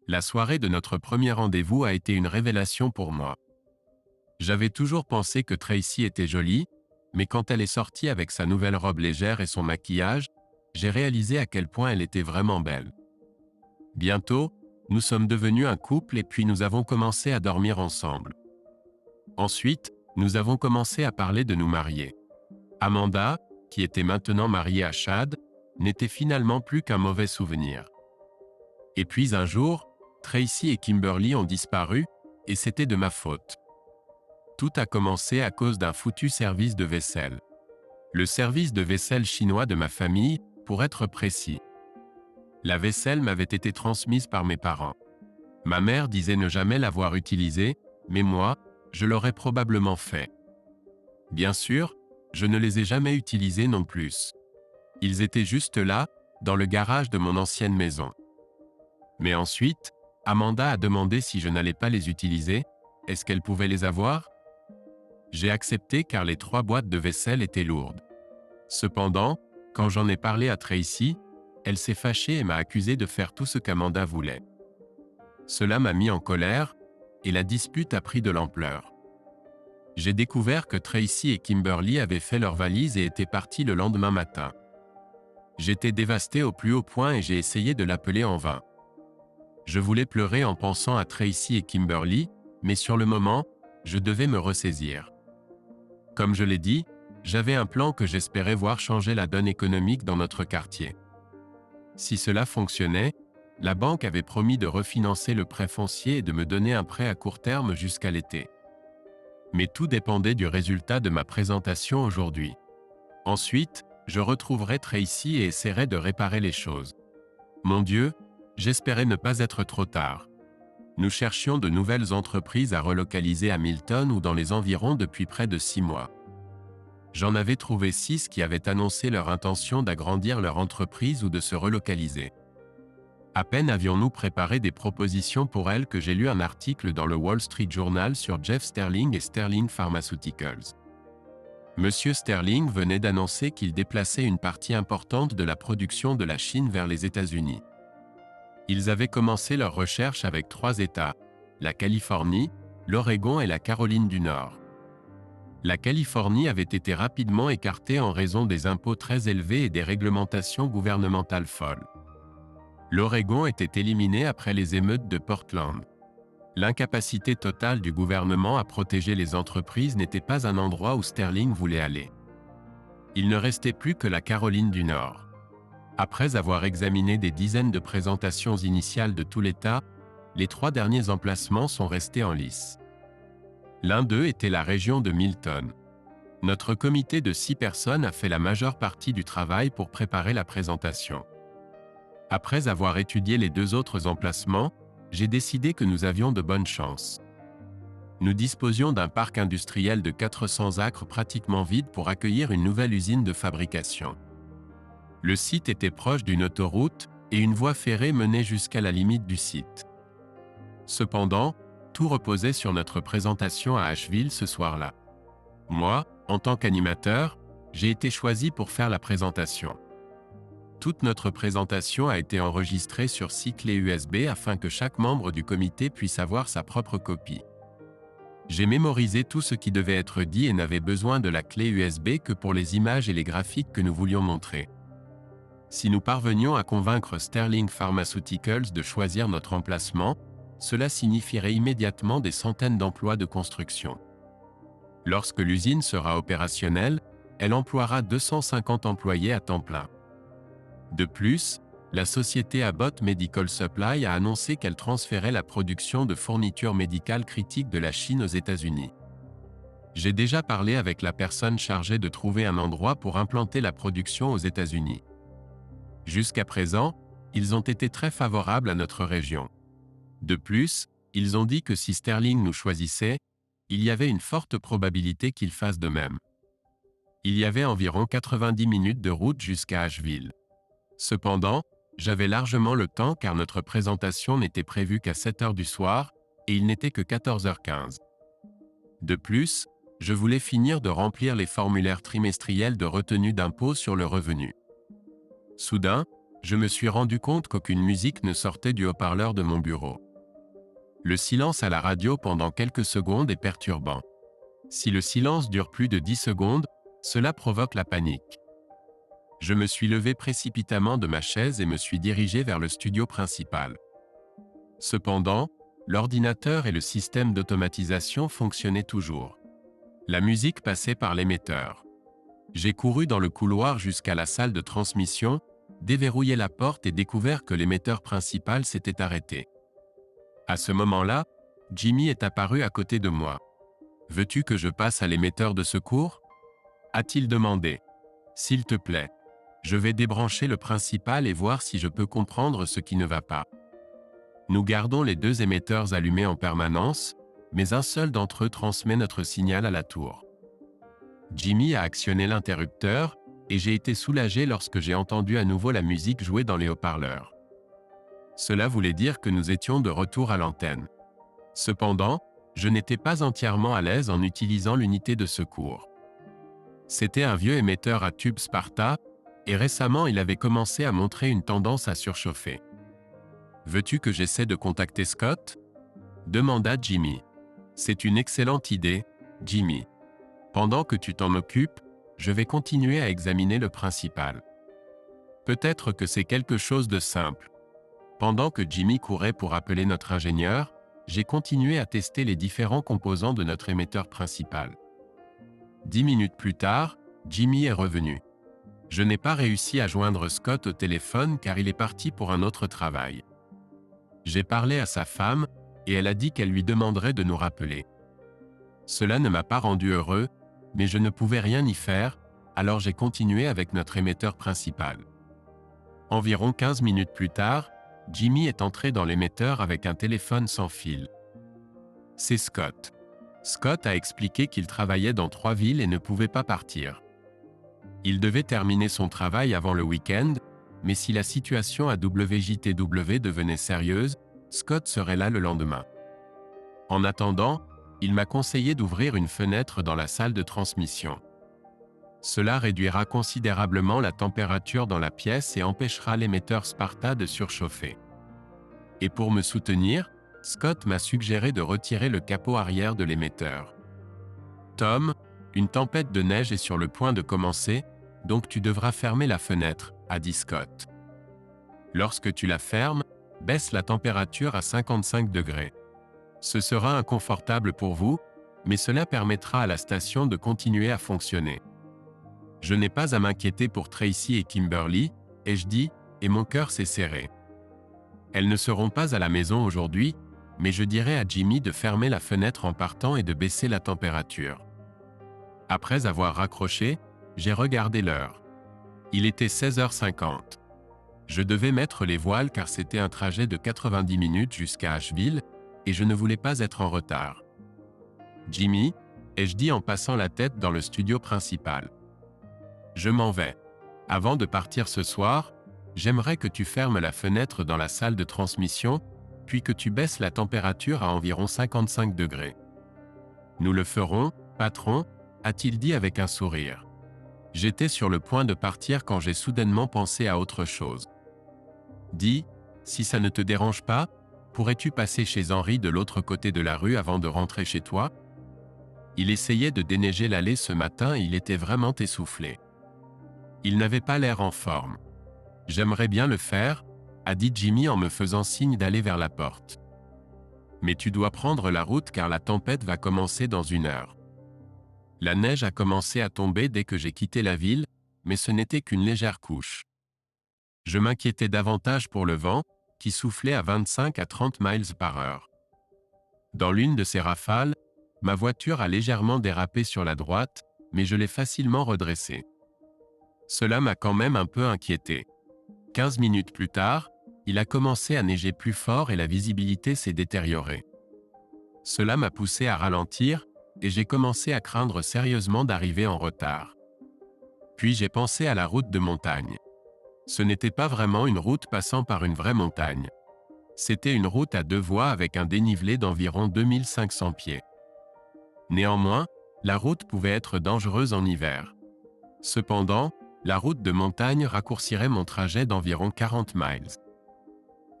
La soirée de notre premier rendez-vous a été une révélation pour moi. J'avais toujours pensé que Tracy était jolie, mais quand elle est sortie avec sa nouvelle robe légère et son maquillage, j'ai réalisé à quel point elle était vraiment belle. Bientôt, nous sommes devenus un couple et puis nous avons commencé à dormir ensemble. Ensuite, nous avons commencé à parler de nous marier. Amanda, qui était maintenant mariée à Chad, n'était finalement plus qu'un mauvais souvenir. Et puis un jour, Tracy et Kimberly ont disparu, et c'était de ma faute. Tout a commencé à cause d'un foutu service de vaisselle. Le service de vaisselle chinois de ma famille, pour être précis. La vaisselle m'avait été transmise par mes parents. Ma mère disait ne jamais l'avoir utilisée, mais moi, je l'aurais probablement fait. Bien sûr, je ne les ai jamais utilisés non plus. Ils étaient juste là, dans le garage de mon ancienne maison. Mais ensuite, Amanda a demandé si je n'allais pas les utiliser, est-ce qu'elle pouvait les avoir? J'ai accepté car les 3 boîtes de vaisselle étaient lourdes. Cependant, quand j'en ai parlé à Tracy, elle s'est fâchée et m'a accusé de faire tout ce qu'Amanda voulait. Cela m'a mis en colère, et la dispute a pris de l'ampleur. J'ai découvert que Tracy et Kimberly avaient fait leurs valises et étaient partis le lendemain matin. J'étais dévasté au plus haut point et j'ai essayé de l'appeler en vain. Je voulais pleurer en pensant à Tracy et Kimberly, mais sur le moment, je devais me ressaisir. Comme je l'ai dit, j'avais un plan que j'espérais voir changer la donne économique dans notre quartier. Si cela fonctionnait, la banque avait promis de refinancer le prêt foncier et de me donner un prêt à court terme jusqu'à l'été. Mais tout dépendait du résultat de ma présentation aujourd'hui. Ensuite, je retrouverais Tracy et essaierais de réparer les choses. Mon Dieu, j'espérais ne pas être trop tard. Nous cherchions de nouvelles entreprises à relocaliser à Milton ou dans les environs depuis près de 6 mois. J'en avais trouvé 6 qui avaient annoncé leur intention d'agrandir leur entreprise ou de se relocaliser. À peine avions-nous préparé des propositions pour elles que j'ai lu un article dans le Wall Street Journal sur Jeff Sterling et Sterling Pharmaceuticals. Monsieur Sterling venait d'annoncer qu'il déplaçait une partie importante de la production de la Chine vers les États-Unis. Ils avaient commencé leurs recherches avec 3 États, la Californie, l'Oregon et la Caroline du Nord. La Californie avait été rapidement écartée en raison des impôts très élevés et des réglementations gouvernementales folles. L'Oregon était éliminé après les émeutes de Portland. L'incapacité totale du gouvernement à protéger les entreprises n'était pas un endroit où Sterling voulait aller. Il ne restait plus que la Caroline du Nord. Après avoir examiné des dizaines de présentations initiales de tout l'État, les 3 derniers emplacements sont restés en lice. L'un d'eux était la région de Milton. Notre comité de 6 personnes a fait la majeure partie du travail pour préparer la présentation. Après avoir étudié les 2 autres emplacements, j'ai décidé que nous avions de bonnes chances. Nous disposions d'un parc industriel de 400 acres pratiquement vide pour accueillir une nouvelle usine de fabrication. Le site était proche d'une autoroute et une voie ferrée menait jusqu'à la limite du site. Cependant, tout reposait sur notre présentation à Asheville ce soir-là. Moi, en tant qu'animateur, j'ai été choisi pour faire la présentation. Toute notre présentation a été enregistrée sur 6 clés USB afin que chaque membre du comité puisse avoir sa propre copie. J'ai mémorisé tout ce qui devait être dit et n'avais besoin de la clé USB que pour les images et les graphiques que nous voulions montrer. Si nous parvenions à convaincre Sterling Pharmaceuticals de choisir notre emplacement, cela signifierait immédiatement des centaines d'emplois de construction. Lorsque l'usine sera opérationnelle, elle emploiera 250 employés à temps plein. De plus, la société Abbott Medical Supply a annoncé qu'elle transférait la production de fournitures médicales critiques de la Chine aux États-Unis. J'ai déjà parlé avec la personne chargée de trouver un endroit pour implanter la production aux États-Unis. Jusqu'à présent, ils ont été très favorables à notre région. De plus, ils ont dit que si Sterling nous choisissait, il y avait une forte probabilité qu'il fasse de même. Il y avait environ 90 minutes de route jusqu'à Asheville. Cependant, j'avais largement le temps car notre présentation n'était prévue qu'à 7 heures du soir et il n'était que 14h15. De plus, je voulais finir de remplir les formulaires trimestriels de retenue d'impôt sur le revenu. Soudain, Je me suis rendu compte qu'aucune musique ne sortait du haut-parleur de mon bureau. Le silence à la radio pendant quelques secondes est perturbant. Si le silence dure plus de 10 secondes, cela provoque la panique. Je me suis levé précipitamment de ma chaise et me suis dirigé vers le studio principal. Cependant, l'ordinateur et le système d'automatisation fonctionnaient toujours. La musique passait par l'émetteur. J'ai couru dans le couloir jusqu'à la salle de transmission, déverrouillé la porte et découvert que l'émetteur principal s'était arrêté. À ce moment-là, Jimmy est apparu à côté de moi. « Veux-tu que je passe à l'émetteur de secours ?» a-t-il demandé. « S'il te plaît. Je vais débrancher le principal et voir si je peux comprendre ce qui ne va pas. » Nous gardons les deux émetteurs allumés en permanence, mais un seul d'entre eux transmet notre signal à la tour. Jimmy a actionné l'interrupteur, et j'ai été soulagé lorsque j'ai entendu à nouveau la musique jouer dans les haut-parleurs. Cela voulait dire que nous étions de retour à l'antenne. Cependant, je n'étais pas entièrement à l'aise en utilisant l'unité de secours. C'était un vieux émetteur à tube Sparta, et récemment il avait commencé à montrer une tendance à surchauffer. « Veux-tu que j'essaie de contacter Scott ?» demanda Jimmy. « C'est une excellente idée, Jimmy. Pendant que tu t'en occupes, je vais continuer à examiner le principal. Peut-être que c'est quelque chose de simple. » Pendant que Jimmy courait pour appeler notre ingénieur, j'ai continué à tester les différents composants de notre émetteur principal. 10 minutes plus tard, Jimmy est revenu. Je n'ai pas réussi à joindre Scott au téléphone car il est parti pour un autre travail. J'ai parlé à sa femme et elle a dit qu'elle lui demanderait de nous rappeler. Cela ne m'a pas rendu heureux, mais je ne pouvais rien y faire, alors j'ai continué avec notre émetteur principal. Environ 15 minutes plus tard, Jimmy est entré dans l'émetteur avec un téléphone sans fil. C'est Scott. Scott a expliqué qu'il travaillait dans 3 villes et ne pouvait pas partir. Il devait terminer son travail avant le week-end, mais si la situation à WJTW devenait sérieuse, Scott serait là le lendemain. En attendant, il m'a conseillé d'ouvrir une fenêtre dans la salle de transmission. Cela réduira considérablement la température dans la pièce et empêchera l'émetteur Sparta de surchauffer. Et pour me soutenir, Scott m'a suggéré de retirer le capot arrière de l'émetteur. « Tom, une tempête de neige est sur le point de commencer, donc tu devras fermer la fenêtre, » a dit Scott. « Lorsque tu la fermes, baisse la température à 55 degrés. Ce sera inconfortable pour vous, mais cela permettra à la station de continuer à fonctionner. Je n'ai pas à m'inquiéter pour Tracy et Kimberly, ai-je dit, et mon cœur s'est serré. Elles ne seront pas à la maison aujourd'hui, mais je dirai à Jimmy de fermer la fenêtre en partant et de baisser la température. » Après avoir raccroché, j'ai regardé l'heure. Il était 16h50. Je devais mettre les voiles car c'était un trajet de 90 minutes jusqu'à Asheville, et je ne voulais pas être en retard. « Jimmy » ai-je dit en passant la tête dans le studio principal. « Je m'en vais. Avant de partir ce soir, j'aimerais que tu fermes la fenêtre dans la salle de transmission, puis que tu baisses la température à environ 55 degrés. »« Nous le ferons, patron » a-t-il dit avec un sourire. J'étais sur le point de partir quand j'ai soudainement pensé à autre chose. « Dis, si ça ne te dérange pas, pourrais-tu passer chez Henri de l'autre côté de la rue avant de rentrer chez toi ?» Il essayait de déneiger l'allée ce matin et il était vraiment essoufflé. Il n'avait pas l'air en forme. « J'aimerais bien le faire, » a dit Jimmy en me faisant signe d'aller vers la porte. « Mais tu dois prendre la route car la tempête va commencer dans 1 heure. » La neige a commencé à tomber dès que j'ai quitté la ville, mais ce n'était qu'une légère couche. Je m'inquiétais davantage pour le vent, qui soufflait à 25 à 30 miles par heure. Dans l'une de ces rafales, ma voiture a légèrement dérapé sur la droite, mais je l'ai facilement redressée. Cela m'a quand même un peu inquiété. 15 minutes plus tard, il a commencé à neiger plus fort et la visibilité s'est détériorée. Cela m'a poussé à ralentir, et j'ai commencé à craindre sérieusement d'arriver en retard. Puis j'ai pensé à la route de montagne. Ce n'était pas vraiment une route passant par une vraie montagne. C'était une route à 2 voies avec un dénivelé d'environ 2500 pieds. Néanmoins, la route pouvait être dangereuse en hiver. Cependant, La route de montagne raccourcirait mon trajet d'environ 40 miles.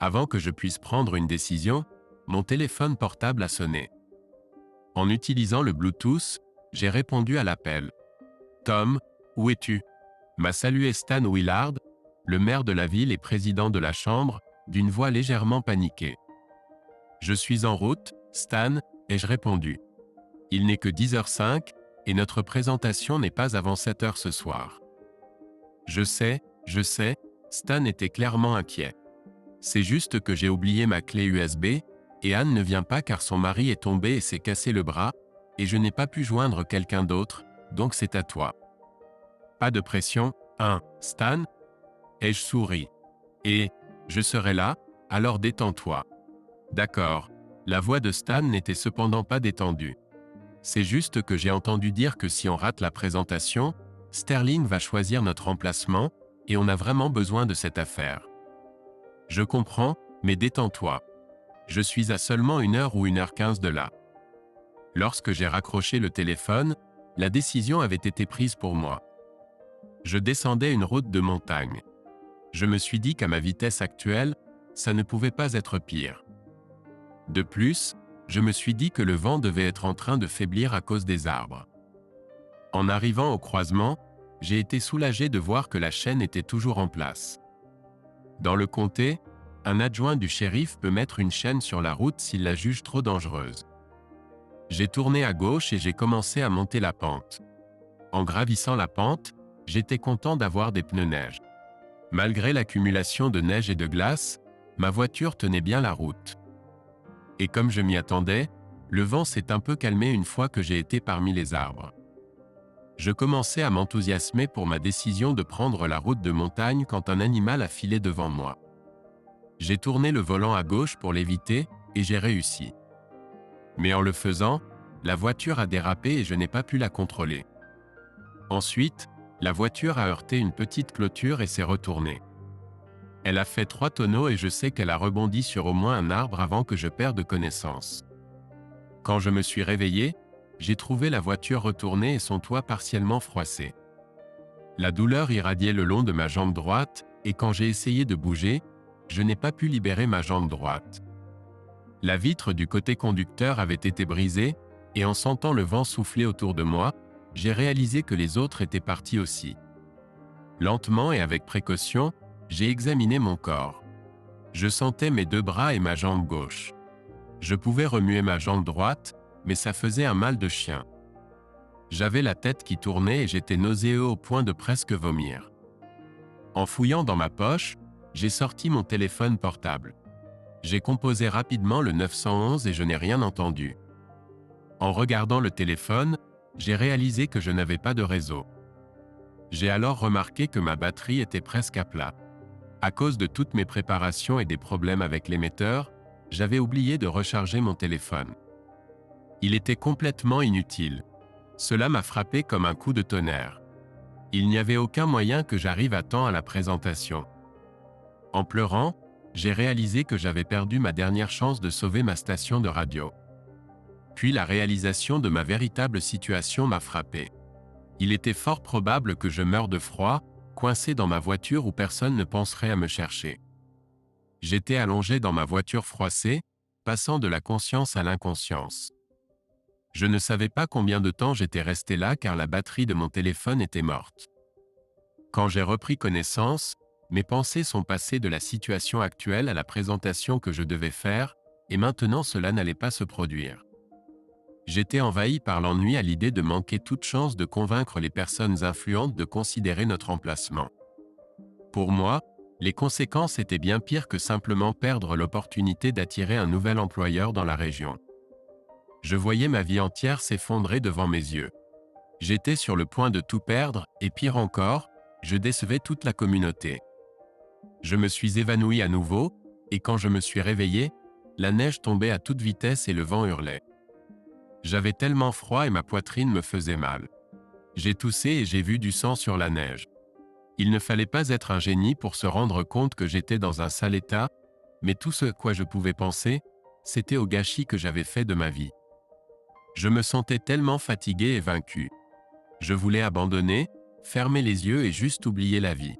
Avant que je puisse prendre une décision, mon téléphone portable a sonné. En utilisant le Bluetooth, j'ai répondu à l'appel. « Tom, où es-tu » m'a salué Stan Willard, le maire de la ville et président de la Chambre, d'une voix légèrement paniquée. « Je suis en route, Stan » ai-je répondu. « Il n'est que 10h05 et notre présentation n'est pas avant 7h ce soir. » Je sais, Stan était clairement inquiet. C'est juste que j'ai oublié ma clé USB, et Anne ne vient pas car son mari est tombé et s'est cassé le bras, et je n'ai pas pu joindre quelqu'un d'autre, donc c'est à toi. Pas de pression, hein, Stan ? Ai-je souri. Et, je serai là, alors détends-toi. D'accord. La voix de Stan n'était cependant pas détendue. C'est juste que j'ai entendu dire que si on rate la présentation, Sterling va choisir notre emplacement, et on a vraiment besoin de cette affaire. Je comprends, mais détends-toi. Je suis à seulement 1h ou 1h15 de là. Lorsque j'ai raccroché le téléphone, la décision avait été prise pour moi. Je descendais une route de montagne. Je me suis dit qu'à ma vitesse actuelle, ça ne pouvait pas être pire. De plus, je me suis dit que le vent devait être en train de faiblir à cause des arbres. En arrivant au croisement, j'ai été soulagé de voir que la chaîne était toujours en place. Dans le comté, un adjoint du shérif peut mettre une chaîne sur la route s'il la juge trop dangereuse. J'ai tourné à gauche et j'ai commencé à monter la pente. En gravissant la pente, j'étais content d'avoir des pneus neige. Malgré l'accumulation de neige et de glace, ma voiture tenait bien la route. Et comme je m'y attendais, le vent s'est un peu calmé une fois que j'ai été parmi les arbres. Je commençais à m'enthousiasmer pour ma décision de prendre la route de montagne quand un animal a filé devant moi. J'ai tourné le volant à gauche pour l'éviter, et j'ai réussi. Mais en le faisant, la voiture a dérapé et je n'ai pas pu la contrôler. Ensuite, la voiture a heurté une petite clôture et s'est retournée. Elle a fait 3 tonneaux et je sais qu'elle a rebondi sur au moins un arbre avant que je perde connaissance. Quand je me suis réveillé, j'ai trouvé la voiture retournée et son toit partiellement froissé. La douleur irradiait le long de ma jambe droite, et quand j'ai essayé de bouger, je n'ai pas pu libérer ma jambe droite. La vitre du côté conducteur avait été brisée, et en sentant le vent souffler autour de moi, j'ai réalisé que les autres étaient partis aussi. Lentement et avec précaution, j'ai examiné mon corps. Je sentais mes 2 bras et ma jambe gauche. Je pouvais remuer ma jambe droite, mais ça faisait un mal de chien. J'avais la tête qui tournait et j'étais nauséeux au point de presque vomir. En fouillant dans ma poche, j'ai sorti mon téléphone portable. J'ai composé rapidement le 911 et je n'ai rien entendu. En regardant le téléphone, j'ai réalisé que je n'avais pas de réseau. J'ai alors remarqué que ma batterie était presque à plat. À cause de toutes mes préparations et des problèmes avec l'émetteur, j'avais oublié de recharger mon téléphone. Il était complètement inutile. Cela m'a frappé comme un coup de tonnerre. Il n'y avait aucun moyen que j'arrive à temps à la présentation. En pleurant, j'ai réalisé que j'avais perdu ma dernière chance de sauver ma station de radio. Puis la réalisation de ma véritable situation m'a frappé. Il était fort probable que je meure de froid, coincé dans ma voiture où personne ne penserait à me chercher. J'étais allongé dans ma voiture froissée, passant de la conscience à l'inconscience. Je ne savais pas combien de temps j'étais resté là car la batterie de mon téléphone était morte. Quand j'ai repris connaissance, mes pensées sont passées de la situation actuelle à la présentation que je devais faire, et maintenant cela n'allait pas se produire. J'étais envahi par l'ennui à l'idée de manquer toute chance de convaincre les personnes influentes de considérer notre emplacement. Pour moi, les conséquences étaient bien pires que simplement perdre l'opportunité d'attirer un nouvel employeur dans la région. Je voyais ma vie entière s'effondrer devant mes yeux. J'étais sur le point de tout perdre, et pire encore, je décevais toute la communauté. Je me suis évanoui à nouveau, et quand je me suis réveillé, la neige tombait à toute vitesse et le vent hurlait. J'avais tellement froid et ma poitrine me faisait mal. J'ai toussé et j'ai vu du sang sur la neige. Il ne fallait pas être un génie pour se rendre compte que j'étais dans un sale état, mais tout ce à quoi je pouvais penser, c'était au gâchis que j'avais fait de ma vie. Je me sentais tellement fatigué et vaincu. Je voulais abandonner, fermer les yeux et juste oublier la vie.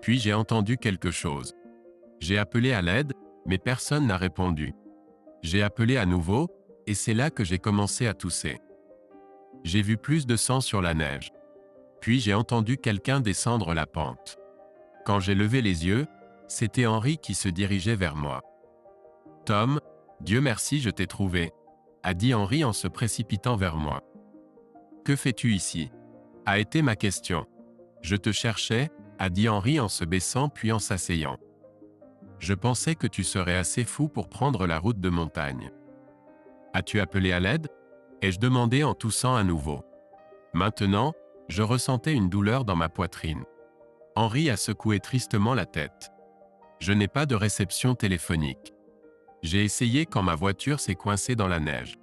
Puis j'ai entendu quelque chose. J'ai appelé à l'aide, mais personne n'a répondu. J'ai appelé à nouveau, et c'est là que j'ai commencé à tousser. J'ai vu plus de sang sur la neige. Puis j'ai entendu quelqu'un descendre la pente. Quand j'ai levé les yeux, c'était Henri qui se dirigeait vers moi. « Tom, Dieu merci je t'ai trouvé », a dit Henri en se précipitant vers moi. « Que fais-tu ici ?» a été ma question. « Je te cherchais », a dit Henri en se baissant puis en s'asseyant. « Je pensais que tu serais assez fou pour prendre la route de montagne. »« As-tu appelé à l'aide ?» ai-je demandé en toussant à nouveau. Maintenant, je ressentais une douleur dans ma poitrine. Henri a secoué tristement la tête. « Je n'ai pas de réception téléphonique. J'ai essayé quand ma voiture s'est coincée dans la neige.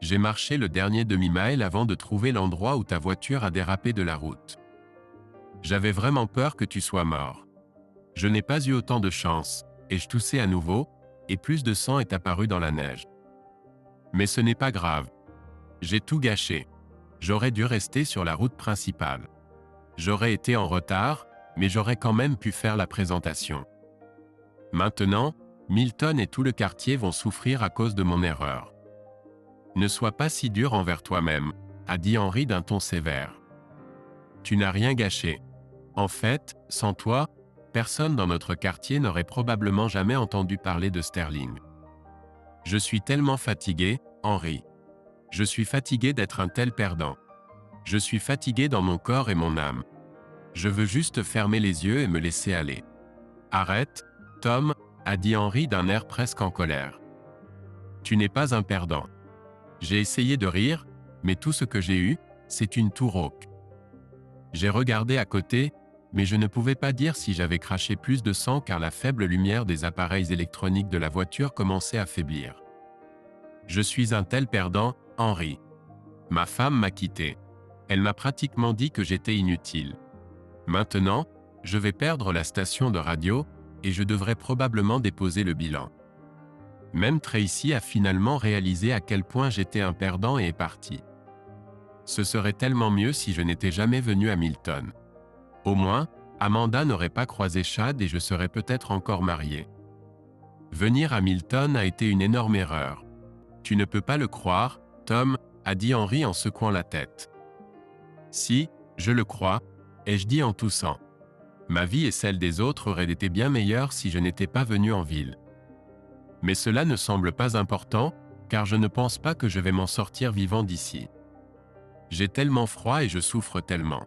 J'ai marché le dernier demi-mile avant de trouver l'endroit où ta voiture a dérapé de la route. J'avais vraiment peur que tu sois mort. Je n'ai pas eu autant de chance, et je toussais à nouveau, et plus de sang est apparu dans la neige. Mais ce n'est pas grave. J'ai tout gâché. J'aurais dû rester sur la route principale. J'aurais été en retard, mais j'aurais quand même pu faire la présentation. Maintenant, Milton et tout le quartier vont souffrir à cause de mon erreur. Ne sois pas si dur envers toi-même, a dit Henri d'un ton sévère. Tu n'as rien gâché. En fait, sans toi, personne dans notre quartier n'aurait probablement jamais entendu parler de Sterling. Je suis tellement fatigué, Henri. Je suis fatigué d'être un tel perdant. Je suis fatigué dans mon corps et mon âme. Je veux juste fermer les yeux et me laisser aller. Arrête, Tom, a dit Henri d'un air presque en colère. Tu n'es pas un perdant. J'ai essayé de rire, mais tout ce que j'ai eu, c'est une toux rauque. J'ai regardé à côté, mais je ne pouvais pas dire si j'avais craché plus de sang car la faible lumière des appareils électroniques de la voiture commençait à faiblir. Je suis un tel perdant, Henri. Ma femme m'a quitté. Elle m'a pratiquement dit que j'étais inutile. Maintenant, je vais perdre la station de radio, et je devrais probablement déposer le bilan. Même Tracy a finalement réalisé à quel point j'étais un perdant et est partie. Ce serait tellement mieux si je n'étais jamais venu à Milton. Au moins, Amanda n'aurait pas croisé Chad et je serais peut-être encore marié. Venir à Milton a été une énorme erreur. Tu ne peux pas le croire, Tom, a dit Henri en secouant la tête. Si, je le crois, ai-je dit en toussant. Ma vie et celle des autres auraient été bien meilleures si je n'étais pas venu en ville. Mais cela ne semble pas important, car je ne pense pas que je vais m'en sortir vivant d'ici. J'ai tellement froid et je souffre tellement.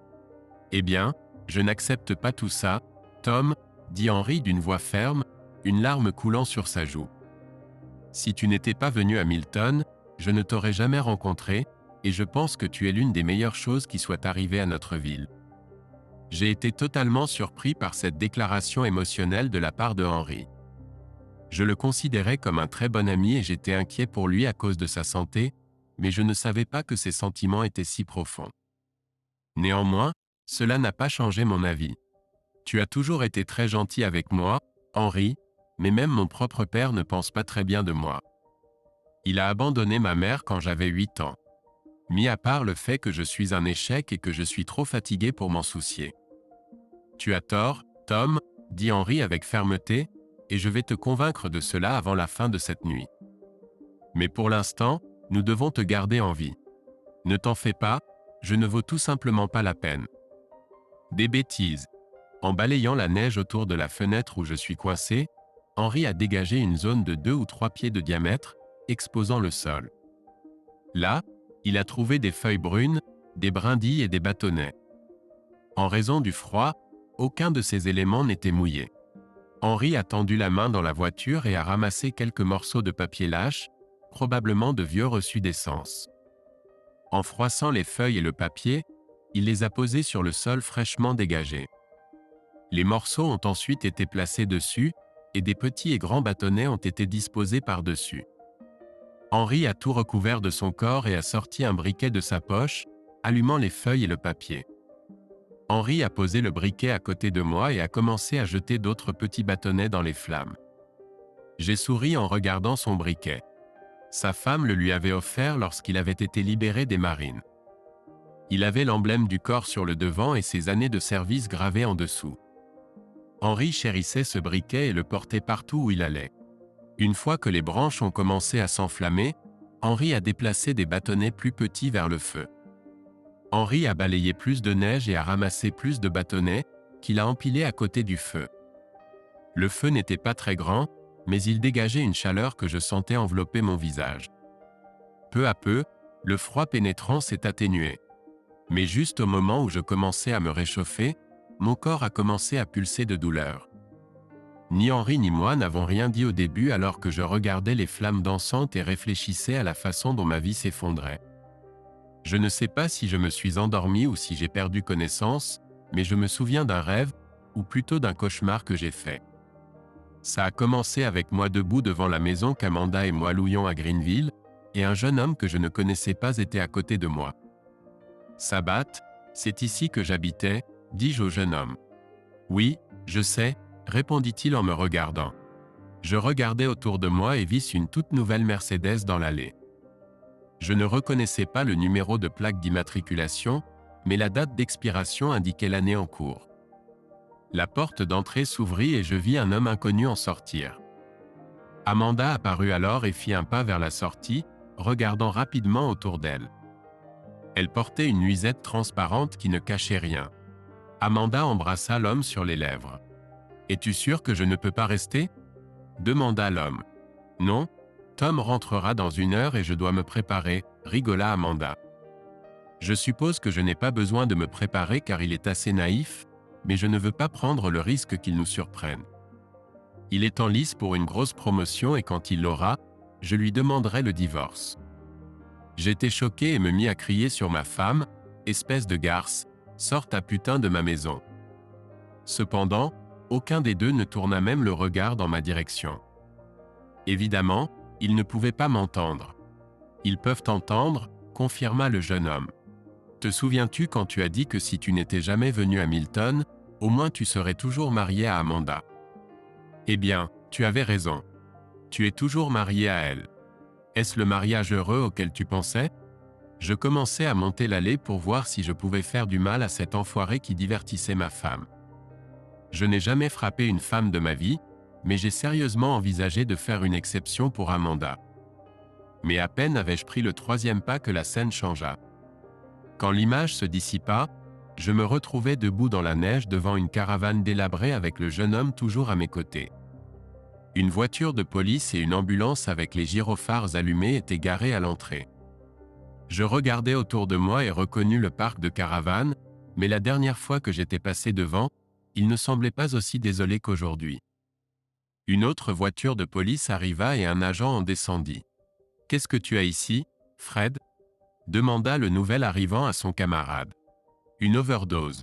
Eh bien, je n'accepte pas tout ça, Tom, dit Henri d'une voix ferme, une larme coulant sur sa joue. Si tu n'étais pas venu à Milton, je ne t'aurais jamais rencontré, et je pense que tu es l'une des meilleures choses qui soient arrivées à notre ville. J'ai été totalement surpris par cette déclaration émotionnelle de la part de Henri. Je le considérais comme un très bon ami et j'étais inquiet pour lui à cause de sa santé, mais je ne savais pas que ses sentiments étaient si profonds. Néanmoins, cela n'a pas changé mon avis. Tu as toujours été très gentil avec moi, Henri, mais même mon propre père ne pense pas très bien de moi. Il a abandonné ma mère quand j'avais 8 ans. Mis à part le fait que je suis un échec et que je suis trop fatigué pour m'en soucier. Tu as tort, Tom, dit Henri avec fermeté, et je vais te convaincre de cela avant la fin de cette nuit. Mais pour l'instant, nous devons te garder en vie. Ne t'en fais pas, je ne vaux tout simplement pas la peine. Des bêtises. En balayant la neige autour de la fenêtre où je suis coincé, Henri a dégagé une zone de 2 ou 3 pieds de diamètre, exposant le sol. Là, il a trouvé des feuilles brunes, des brindilles et des bâtonnets. En raison du froid, aucun de ces éléments n'était mouillé. Henri a tendu la main dans la voiture et a ramassé quelques morceaux de papier lâche, probablement de vieux reçus d'essence. En froissant les feuilles et le papier, il les a posés sur le sol fraîchement dégagé. Les morceaux ont ensuite été placés dessus, et des petits et grands bâtonnets ont été disposés par-dessus. Henri a tout recouvert de son corps et a sorti un briquet de sa poche, allumant les feuilles et le papier. Henri a posé le briquet à côté de moi et a commencé à jeter d'autres petits bâtonnets dans les flammes. J'ai souri en regardant son briquet. Sa femme le lui avait offert lorsqu'il avait été libéré des marines. Il avait l'emblème du corps sur le devant et ses années de service gravées en dessous. Henri chérissait ce briquet et le portait partout où il allait. Une fois que les branches ont commencé à s'enflammer, Henri a déplacé des bâtonnets plus petits vers le feu. Henri a balayé plus de neige et a ramassé plus de bâtonnets, qu'il a empilés à côté du feu. Le feu n'était pas très grand, mais il dégageait une chaleur que je sentais envelopper mon visage. Peu à peu, le froid pénétrant s'est atténué. Mais juste au moment où je commençais à me réchauffer, mon corps a commencé à pulser de douleur. Ni Henri ni moi n'avons rien dit au début alors que je regardais les flammes dansantes et réfléchissais à la façon dont ma vie s'effondrait. Je ne sais pas si je me suis endormi ou si j'ai perdu connaissance, mais je me souviens d'un rêve, ou plutôt d'un cauchemar que j'ai fait. Ça a commencé avec moi debout devant la maison qu'Amanda et moi louions à Greenville, et un jeune homme que je ne connaissais pas était à côté de moi. « Sabbath, c'est ici que j'habitais », dis-je au jeune homme. « Oui, je sais », répondit-il en me regardant. Je regardais autour de moi et vis une toute nouvelle Mercedes dans l'allée. Je ne reconnaissais pas le numéro de plaque d'immatriculation, mais la date d'expiration indiquait l'année en cours. La porte d'entrée s'ouvrit et je vis un homme inconnu en sortir. Amanda apparut alors et fit un pas vers la sortie, regardant rapidement autour d'elle. Elle portait une nuisette transparente qui ne cachait rien. Amanda embrassa l'homme sur les lèvres. « Es-tu sûr que je ne peux pas rester ?» demanda l'homme. « Non, Tom rentrera dans 1 heure et je dois me préparer, » rigola Amanda. Je suppose que je n'ai pas besoin de me préparer car il est assez naïf, mais je ne veux pas prendre le risque qu'il nous surprenne. Il est en lice pour une grosse promotion et quand il l'aura, je lui demanderai le divorce. J'étais choqué et me mis à crier sur ma femme, « Espèce de garce, sors ta putain de ma maison. » Cependant, aucun des deux ne tourna même le regard dans ma direction. Évidemment, ils ne pouvaient pas m'entendre. « Ils peuvent t'entendre », confirma le jeune homme. « Te souviens-tu quand tu as dit que si tu n'étais jamais venu à Milton, au moins tu serais toujours marié à Amanda ? Eh bien, tu avais raison. Tu es toujours marié à elle. Est-ce le mariage heureux auquel tu pensais ? Je commençais à monter l'allée pour voir si je pouvais faire du mal à cet enfoiré qui divertissait ma femme. Je n'ai jamais frappé une femme de ma vie, mais j'ai sérieusement envisagé de faire une exception pour Amanda. Mais à peine avais-je pris le 3e pas que la scène changea. Quand l'image se dissipa, je me retrouvais debout dans la neige devant une caravane délabrée avec le jeune homme toujours à mes côtés. Une voiture de police et une ambulance avec les gyrophares allumés étaient garées à l'entrée. Je regardais autour de moi et reconnus le parc de caravanes, mais la dernière fois que j'étais passé devant, il ne semblait pas aussi désolé qu'aujourd'hui. Une autre voiture de police arriva et un agent en descendit. « Qu'est-ce que tu as ici, Fred ?» demanda le nouvel arrivant à son camarade. « Une overdose.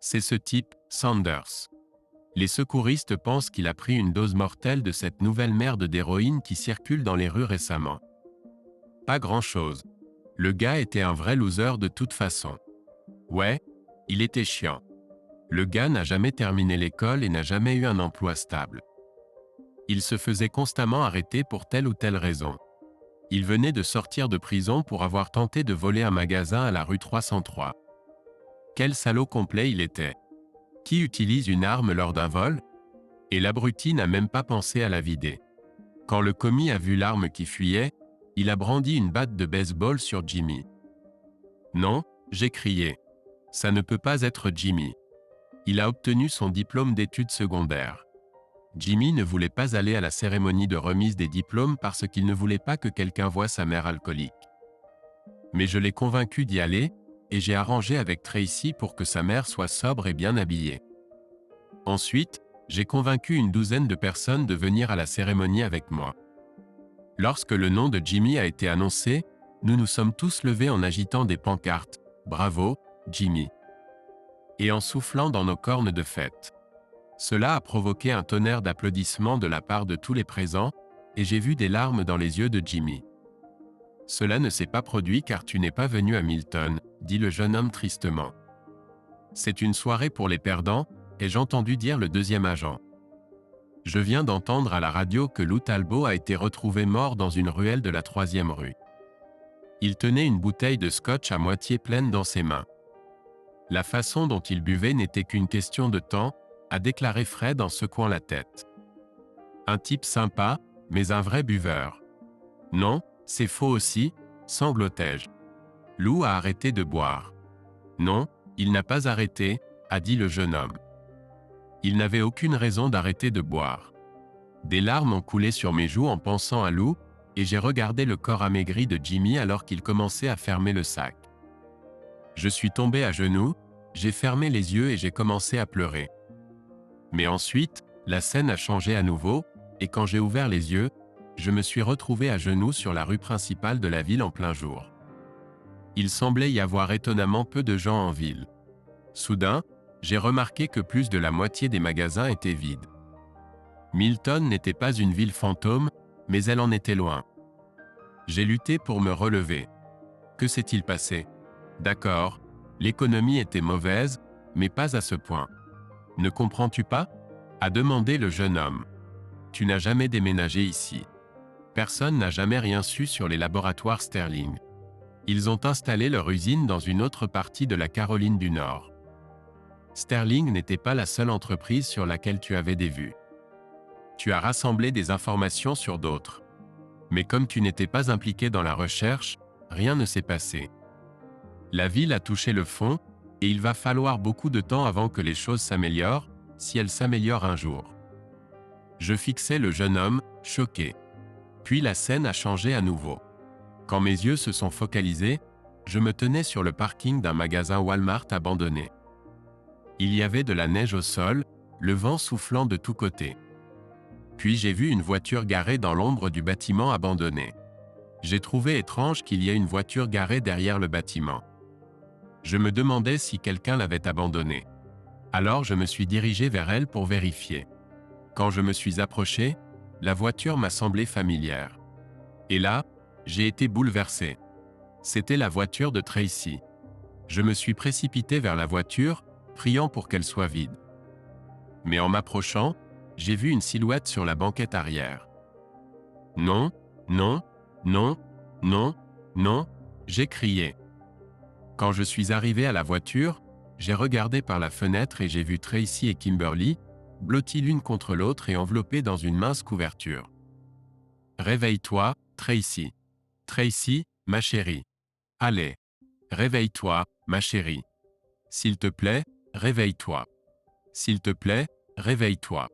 C'est ce type, Sanders. Les secouristes pensent qu'il a pris une dose mortelle de cette nouvelle merde d'héroïne qui circule dans les rues récemment. » Pas grand-chose. Le gars était un vrai loser de toute façon. Ouais, il était chiant. Le gars n'a jamais terminé l'école et n'a jamais eu un emploi stable. Il se faisait constamment arrêter pour telle ou telle raison. Il venait de sortir de prison pour avoir tenté de voler un magasin à la rue 303. Quel salaud complet il était. Qui utilise une arme lors d'un vol? Et l'abruti n'a même pas pensé à la vider. Quand le commis a vu l'arme qui fuyait, il a brandi une batte de baseball sur Jimmy. Non, j'ai crié. Ça ne peut pas être Jimmy. Il a obtenu son diplôme d'études secondaires. Jimmy ne voulait pas aller à la cérémonie de remise des diplômes parce qu'il ne voulait pas que quelqu'un voie sa mère alcoolique. Mais je l'ai convaincu d'y aller, et j'ai arrangé avec Tracy pour que sa mère soit sobre et bien habillée. Ensuite, j'ai convaincu une 12aine de personnes de venir à la cérémonie avec moi. Lorsque le nom de Jimmy a été annoncé, nous nous sommes tous levés en agitant des pancartes « Bravo, Jimmy !» et en soufflant dans nos cornes de fête. Cela a provoqué un tonnerre d'applaudissements de la part de tous les présents, et j'ai vu des larmes dans les yeux de Jimmy. « Cela ne s'est pas produit car tu n'es pas venu à Milton », dit le jeune homme tristement. « C'est une soirée pour les perdants », ai-je entendu dire le 2e agent. Je viens d'entendre à la radio que Lou Talbot a été retrouvé mort dans une ruelle de la 3e rue. Il tenait une bouteille de scotch à moitié pleine dans ses mains. La façon dont il buvait n'était qu'une question de temps, a déclaré Fred en secouant la tête. Un type sympa, mais un vrai buveur. Non, c'est faux aussi, sanglotai-je. Lou a arrêté de boire. Non, il n'a pas arrêté, a dit le jeune homme. Il n'avait aucune raison d'arrêter de boire. Des larmes ont coulé sur mes joues en pensant à Lou, et j'ai regardé le corps amaigri de Jimmy alors qu'il commençait à fermer le sac. Je suis tombé à genoux, j'ai fermé les yeux et j'ai commencé à pleurer. Mais ensuite, la scène a changé à nouveau, et quand j'ai ouvert les yeux, je me suis retrouvé à genoux sur la rue principale de la ville en plein jour. Il semblait y avoir étonnamment peu de gens en ville. Soudain, j'ai remarqué que plus de la moitié des magasins étaient vides. Milton n'était pas une ville fantôme, mais elle en était loin. J'ai lutté pour me relever. Que s'est-il passé? D'accord, l'économie était mauvaise, mais pas à ce point. Ne comprends-tu pas? A demandé le jeune homme. Tu n'as jamais déménagé ici. Personne n'a jamais rien su sur les laboratoires Sterling. Ils ont installé leur usine dans une autre partie de la Caroline du Nord. Sterling n'était pas la seule entreprise sur laquelle tu avais des vues. Tu as rassemblé des informations sur d'autres. Mais comme tu n'étais pas impliqué dans la recherche, rien ne s'est passé. La ville a touché le fond, et il va falloir beaucoup de temps avant que les choses s'améliorent, si elles s'améliorent un jour. Je fixais le jeune homme, choqué. Puis la scène a changé à nouveau. Quand mes yeux se sont focalisés, je me tenais sur le parking d'un magasin Walmart abandonné. Il y avait de la neige au sol, le vent soufflant de tous côtés. Puis j'ai vu une voiture garée dans l'ombre du bâtiment abandonné. J'ai trouvé étrange qu'il y ait une voiture garée derrière le bâtiment. Je me demandais si quelqu'un l'avait abandonnée. Alors je me suis dirigé vers elle pour vérifier. Quand je me suis approché, la voiture m'a semblé familière. Et là, j'ai été bouleversé. C'était la voiture de Tracy. Je me suis précipité vers la voiture, priant pour qu'elle soit vide. Mais en m'approchant, j'ai vu une silhouette sur la banquette arrière. Non, non, non, non, non, j'ai crié. Quand je suis arrivé à la voiture, j'ai regardé par la fenêtre et j'ai vu Tracy et Kimberly, blotties l'une contre l'autre et enveloppées dans une mince couverture. Réveille-toi, Tracy. Tracy, ma chérie. Allez. Réveille-toi, ma chérie. S'il te plaît, réveille-toi. S'il te plaît, réveille-toi.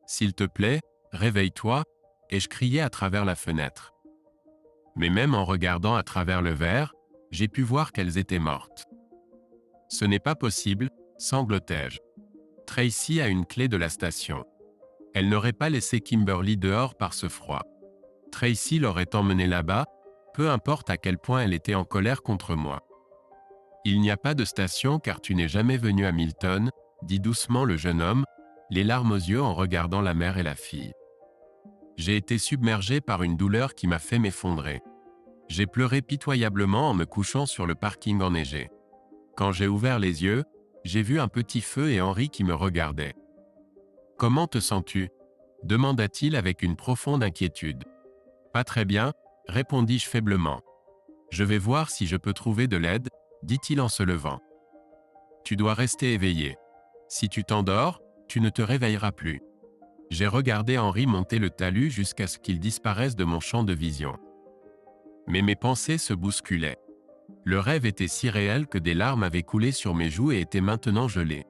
S'il te plaît, réveille-toi, et je criais à travers la fenêtre. Mais même en regardant à travers le verre, j'ai pu voir qu'elles étaient mortes. Ce n'est pas possible, sanglotai-je. Tracy a une clé de la station. Elle n'aurait pas laissé Kimberly dehors par ce froid. Tracy l'aurait emmenée là-bas, peu importe à quel point elle était en colère contre moi. Il n'y a pas de station car tu n'es jamais venu à Milton, dit doucement le jeune homme, les larmes aux yeux en regardant la mère et la fille. J'ai été submergé par une douleur qui m'a fait m'effondrer. J'ai pleuré pitoyablement en me couchant sur le parking enneigé. Quand j'ai ouvert les yeux, j'ai vu un petit feu et Henri qui me regardait. « Comment te sens-tu » demanda-t-il avec une profonde inquiétude. « Pas très bien » répondis-je faiblement. « Je vais voir si je peux trouver de l'aide » dit-il en se levant. « Tu dois rester éveillé. Si tu t'endors, tu ne te réveilleras plus. » J'ai regardé Henri monter le talus jusqu'à ce qu'il disparaisse de mon champ de vision. Mais mes pensées se bousculaient. Le rêve était si réel que des larmes avaient coulé sur mes joues et étaient maintenant gelées.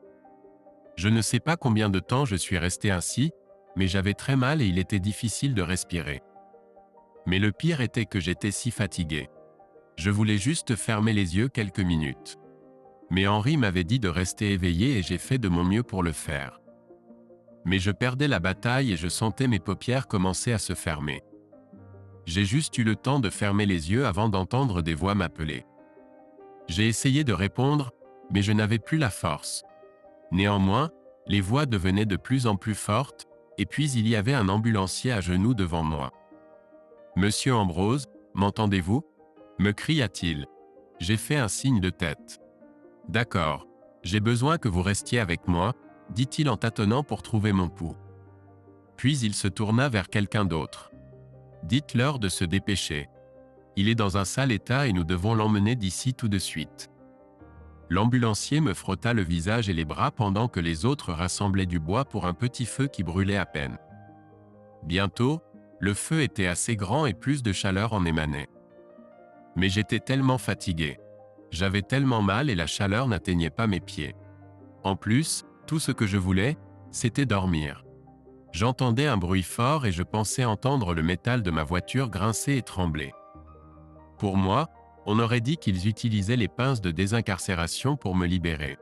Je ne sais pas combien de temps je suis resté ainsi, mais j'avais très mal et il était difficile de respirer. Mais le pire était que j'étais si fatigué. Je voulais juste fermer les yeux quelques minutes. Mais Henri m'avait dit de rester éveillé et j'ai fait de mon mieux pour le faire. Mais je perdais la bataille et je sentais mes paupières commencer à se fermer. J'ai juste eu le temps de fermer les yeux avant d'entendre des voix m'appeler. J'ai essayé de répondre, mais je n'avais plus la force. Néanmoins, les voix devenaient de plus en plus fortes, et puis il y avait un ambulancier à genoux devant moi. « Monsieur Ambrose, m'entendez-vous » me cria-t-il. J'ai fait un signe de tête. « D'accord, j'ai besoin que vous restiez avec moi » dit-il en tâtonnant pour trouver mon pouls. Puis il se tourna vers quelqu'un d'autre. « Dites-leur de se dépêcher. » Il est dans un sale état et nous devons l'emmener d'ici tout de suite. » L'ambulancier me frotta le visage et les bras pendant que les autres rassemblaient du bois pour un petit feu qui brûlait à peine. Bientôt, le feu était assez grand et plus de chaleur en émanait. Mais j'étais tellement fatigué. J'avais tellement mal et la chaleur n'atteignait pas mes pieds. En plus, tout ce que je voulais, c'était dormir. J'entendais un bruit fort et je pensais entendre le métal de ma voiture grincer et trembler. Pour moi, on aurait dit qu'ils utilisaient les pinces de désincarcération pour me libérer.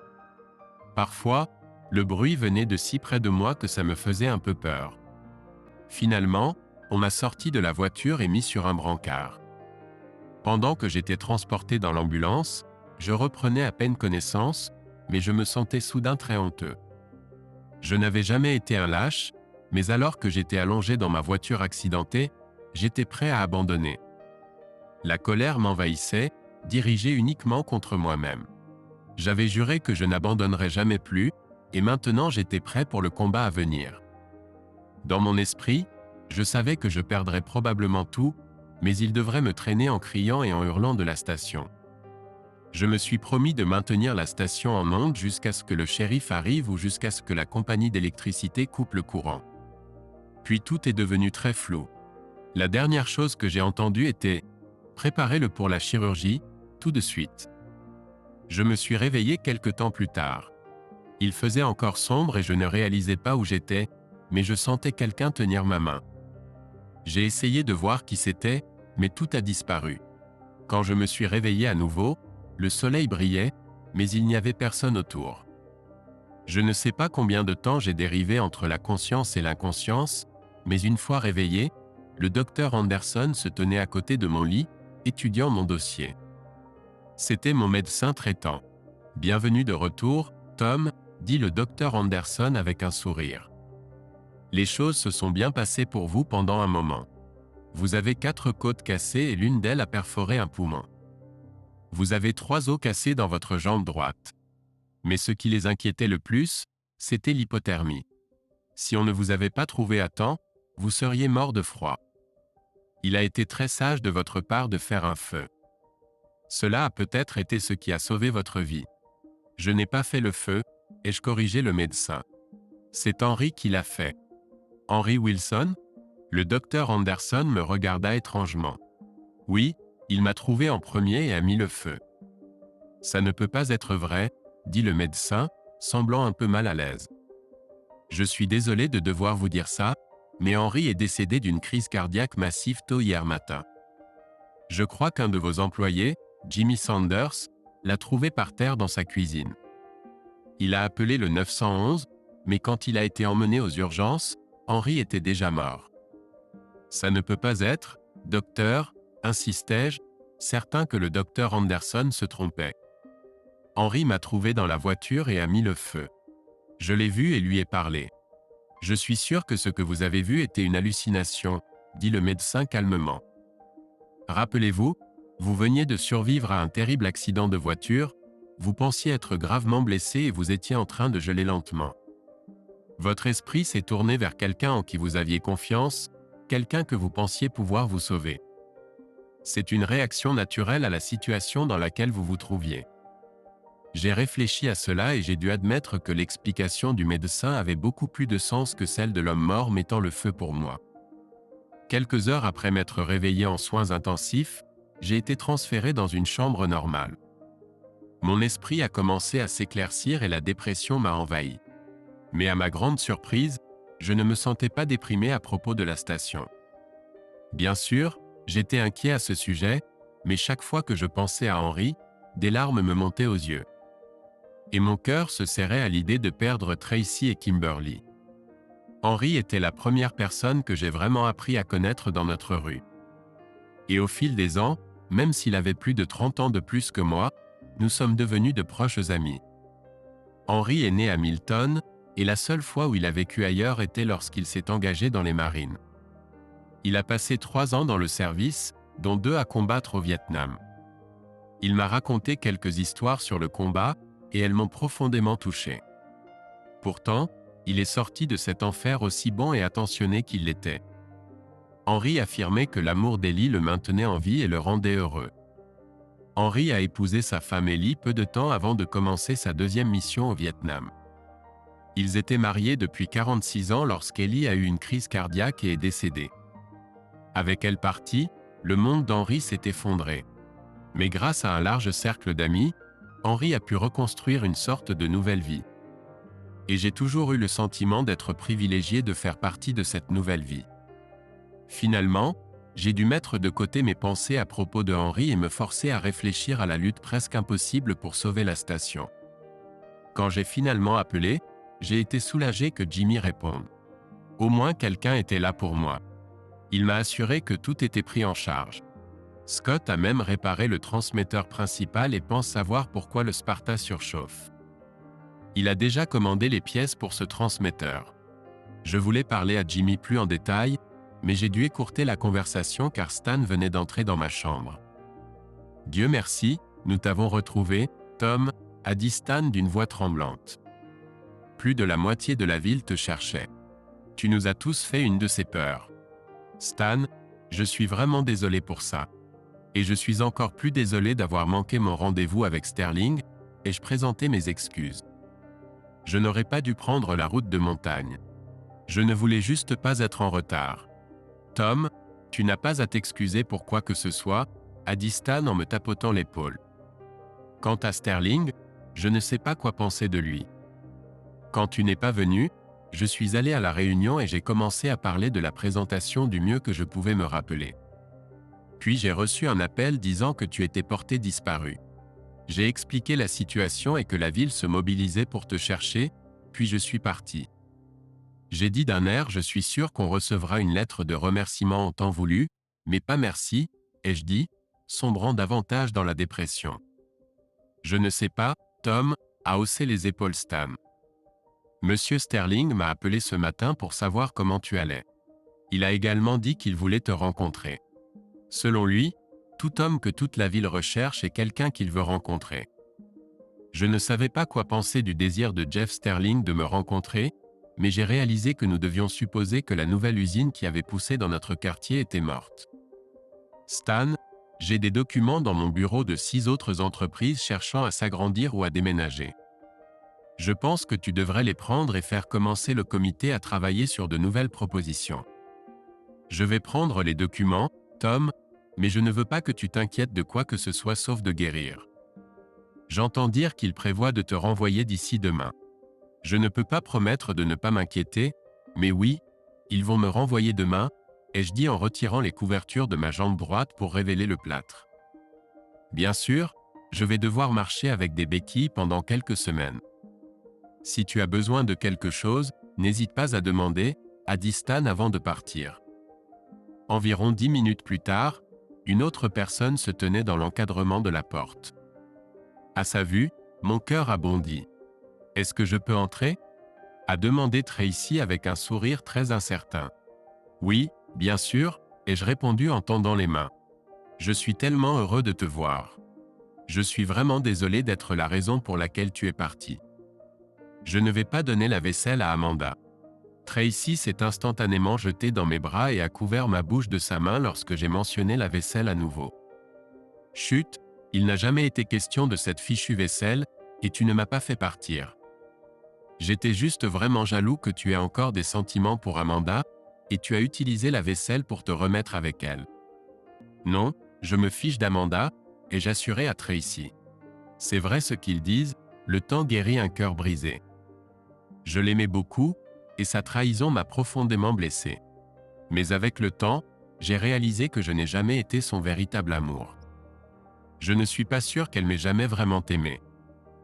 Parfois, le bruit venait de si près de moi que ça me faisait un peu peur. Finalement, on m'a sorti de la voiture et mis sur un brancard. Pendant que j'étais transporté dans l'ambulance, je reprenais à peine connaissance, mais je me sentais soudain très honteux. Je n'avais jamais été un lâche, mais alors que j'étais allongé dans ma voiture accidentée, j'étais prêt à abandonner. La colère m'envahissait, dirigée uniquement contre moi-même. J'avais juré que je n'abandonnerais jamais plus, et maintenant j'étais prêt pour le combat à venir. Dans mon esprit, je savais que je perdrais probablement tout, mais ils devraient me traîner en criant et en hurlant de la station. Je me suis promis de maintenir la station en onde jusqu'à ce que le shérif arrive ou jusqu'à ce que la compagnie d'électricité coupe le courant. Puis tout est devenu très flou. La dernière chose que j'ai entendue était « Préparez-le pour la chirurgie, tout de suite ». Je me suis réveillé quelque temps plus tard. Il faisait encore sombre et je ne réalisais pas où j'étais, mais je sentais quelqu'un tenir ma main. J'ai essayé de voir qui c'était, mais tout a disparu. Quand je me suis réveillé à nouveau, le soleil brillait, mais il n'y avait personne autour. Je ne sais pas combien de temps j'ai dérivé entre la conscience et l'inconscience, mais une fois réveillé, le docteur Anderson se tenait à côté de mon lit, étudiant mon dossier. C'était mon médecin traitant. « Bienvenue de retour, Tom », dit le docteur Anderson avec un sourire. « Les choses se sont bien passées pour vous pendant un moment. Vous avez 4 côtes cassées et l'une d'elles a perforé un poumon. Vous avez 3 os cassés dans votre jambe droite. Mais ce qui les inquiétait le plus, c'était l'hypothermie. Si on ne vous avait pas trouvé à temps, vous seriez mort de froid. Il a été très sage de votre part de faire un feu. Cela a peut-être été ce qui a sauvé votre vie. Je n'ai pas fait le feu, ai-je corrigé le médecin. C'est Henry qui l'a fait. Henry Wilson ? Le docteur Anderson me regarda étrangement. Oui, il m'a trouvé en premier et a mis le feu. Ça ne peut pas être vrai, dit le médecin, semblant un peu mal à l'aise. Je suis désolé de devoir vous dire ça, mais Henry est décédé d'une crise cardiaque massive tôt hier matin. Je crois qu'un de vos employés, Jimmy Sanders, l'a trouvé par terre dans sa cuisine. Il a appelé le 911, mais quand il a été emmené aux urgences, Henry était déjà mort. Ça ne peut pas être, docteur, insistai-je, certain que le docteur Anderson se trompait. Henry m'a trouvé dans la voiture et a mis le feu. Je l'ai vu et lui ai parlé. Je suis sûr que ce que vous avez vu était une hallucination, dit le médecin calmement. Rappelez-vous, vous veniez de survivre à un terrible accident de voiture, vous pensiez être gravement blessé et vous étiez en train de geler lentement. Votre esprit s'est tourné vers quelqu'un en qui vous aviez confiance, quelqu'un que vous pensiez pouvoir vous sauver. C'est une réaction naturelle à la situation dans laquelle vous vous trouviez. J'ai réfléchi à cela et j'ai dû admettre que l'explication du médecin avait beaucoup plus de sens que celle de l'homme mort mettant le feu pour moi. Quelques heures après m'être réveillé en soins intensifs, j'ai été transféré dans une chambre normale. Mon esprit a commencé à s'éclaircir et la dépression m'a envahi. Mais à ma grande surprise, je ne me sentais pas déprimé à propos de la station. Bien sûr, j'étais inquiet à ce sujet, mais chaque fois que je pensais à Henry, des larmes me montaient aux yeux. Et mon cœur se serrait à l'idée de perdre Tracy et Kimberly. Henry était la première personne que j'ai vraiment appris à connaître dans notre rue. Et au fil des ans, même s'il avait plus de 30 ans de plus que moi, nous sommes devenus de proches amis. Henry est né à Milton, et la seule fois où il a vécu ailleurs était lorsqu'il s'est engagé dans les marines. Il a passé 3 ans dans le service, dont 2 à combattre au Vietnam. Il m'a raconté quelques histoires sur le combat, et elles m'ont profondément touché. Pourtant, il est sorti de cet enfer aussi bon et attentionné qu'il l'était. Henry affirmait que l'amour d'Ellie le maintenait en vie et le rendait heureux. Henry a épousé sa femme Ellie peu de temps avant de commencer sa deuxième mission au Vietnam. Ils étaient mariés depuis 46 ans lorsqu'Ellie a eu une crise cardiaque et est décédée. Avec elle partie, le monde d'Henry s'est effondré. Mais grâce à un large cercle d'amis, Henry a pu reconstruire une sorte de nouvelle vie. Et j'ai toujours eu le sentiment d'être privilégié de faire partie de cette nouvelle vie. Finalement, j'ai dû mettre de côté mes pensées à propos de Henry et me forcer à réfléchir à la lutte presque impossible pour sauver la station. Quand j'ai finalement appelé, j'ai été soulagé que Jimmy réponde. Au moins quelqu'un était là pour moi. Il m'a assuré que tout était pris en charge. Scott a même réparé le transmetteur principal et pense savoir pourquoi le Sparta surchauffe. Il a déjà commandé les pièces pour ce transmetteur. Je voulais parler à Jimmy plus en détail, mais j'ai dû écourter la conversation car Stan venait d'entrer dans ma chambre. Dieu merci, nous t'avons retrouvé, Tom, a dit Stan d'une voix tremblante. Plus de la moitié de la ville te cherchait. Tu nous as tous fait une de ces peurs. Stan, je suis vraiment désolé pour ça. Et je suis encore plus désolé d'avoir manqué mon rendez-vous avec Sterling, et je présentais mes excuses. Je n'aurais pas dû prendre la route de montagne. Je ne voulais juste pas être en retard. Tom, tu n'as pas à t'excuser pour quoi que ce soit, a dit Stan en me tapotant l'épaule. Quant à Sterling, je ne sais pas quoi penser de lui. Quand tu n'es pas venu, je suis allé à la réunion et j'ai commencé à parler de la présentation du mieux que je pouvais me rappeler. Puis j'ai reçu un appel disant que tu étais porté disparu. J'ai expliqué la situation et que la ville se mobilisait pour te chercher, puis je suis parti. J'ai dit d'un air « Je suis sûr qu'on recevra une lettre de remerciement en temps voulu, mais pas merci », ai-je dit, sombrant davantage dans la dépression. Je ne sais pas, Tom, a haussé les épaules Stan. Monsieur Sterling m'a appelé ce matin pour savoir comment tu allais. Il a également dit qu'il voulait te rencontrer. Selon lui, tout homme que toute la ville recherche est quelqu'un qu'il veut rencontrer. Je ne savais pas quoi penser du désir de Jeff Sterling de me rencontrer, mais j'ai réalisé que nous devions supposer que la nouvelle usine qui avait poussé dans notre quartier était morte. Stan, j'ai des documents dans mon bureau de 6 autres entreprises cherchant à s'agrandir ou à déménager. Je pense que tu devrais les prendre et faire commencer le comité à travailler sur de nouvelles propositions. Je vais prendre les documents, Tom, mais je ne veux pas que tu t'inquiètes de quoi que ce soit sauf de guérir. J'entends dire qu'il prévoit de te renvoyer d'ici demain. Je ne peux pas promettre de ne pas m'inquiéter, mais oui, ils vont me renvoyer demain, ai-je dit en retirant les couvertures de ma jambe droite pour révéler le plâtre. Bien sûr, je vais devoir marcher avec des béquilles pendant quelques semaines. Si tu as besoin de quelque chose, n'hésite pas à demander, a dit Stan avant de partir. Environ 10 minutes plus tard, une autre personne se tenait dans l'encadrement de la porte. À sa vue, mon cœur a bondi. « Est-ce que je peux entrer ?» a demandé Tracy avec un sourire très incertain. « Oui, bien sûr », ai-je répondu en tendant les mains. « Je suis tellement heureux de te voir. Je suis vraiment désolé d'être la raison pour laquelle tu es parti. Je ne vais pas donner la vaisselle à Amanda. » Tracy s'est instantanément jetée dans mes bras et a couvert ma bouche de sa main lorsque j'ai mentionné la vaisselle à nouveau. « Chut, il n'a jamais été question de cette fichue vaisselle, et tu ne m'as pas fait partir. J'étais juste vraiment jaloux que tu aies encore des sentiments pour Amanda, et tu as utilisé la vaisselle pour te remettre avec elle. Non, je me fiche d'Amanda, et j'assurais à Tracy. C'est vrai ce qu'ils disent, le temps guérit un cœur brisé. Je l'aimais beaucoup, et sa trahison m'a profondément blessé. Mais avec le temps, j'ai réalisé que je n'ai jamais été son véritable amour. Je ne suis pas sûr qu'elle m'ait jamais vraiment aimé.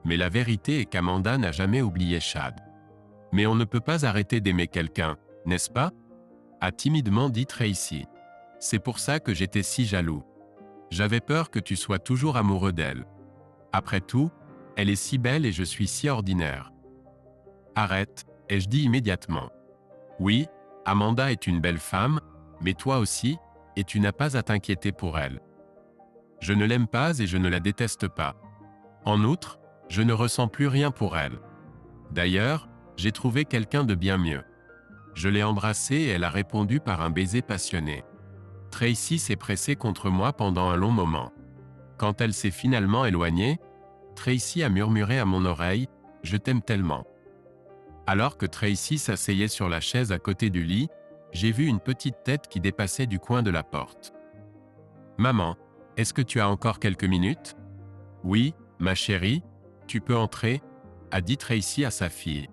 Mais la vérité est qu'Amanda n'a jamais oublié Chad. Mais on ne peut pas arrêter d'aimer quelqu'un, n'est-ce pas ? A timidement dit Tracy. C'est pour ça que j'étais si jaloux. J'avais peur que tu sois toujours amoureux d'elle. Après tout, elle est si belle et je suis si ordinaire. Arrête, ai-je dit immédiatement. Oui, Amanda est une belle femme, mais toi aussi, et tu n'as pas à t'inquiéter pour elle. Je ne l'aime pas et je ne la déteste pas. En outre, je ne ressens plus rien pour elle. D'ailleurs, j'ai trouvé quelqu'un de bien mieux. Je l'ai embrassée et elle a répondu par un baiser passionné. Tracy s'est pressée contre moi pendant un long moment. Quand elle s'est finalement éloignée, Tracy a murmuré à mon oreille « Je t'aime tellement ». Alors que Tracy s'asseyait sur la chaise à côté du lit, j'ai vu une petite tête qui dépassait du coin de la porte. « Maman, est-ce que tu as encore quelques minutes ?»« Oui, ma chérie, tu peux entrer », a dit Tracy à sa fille.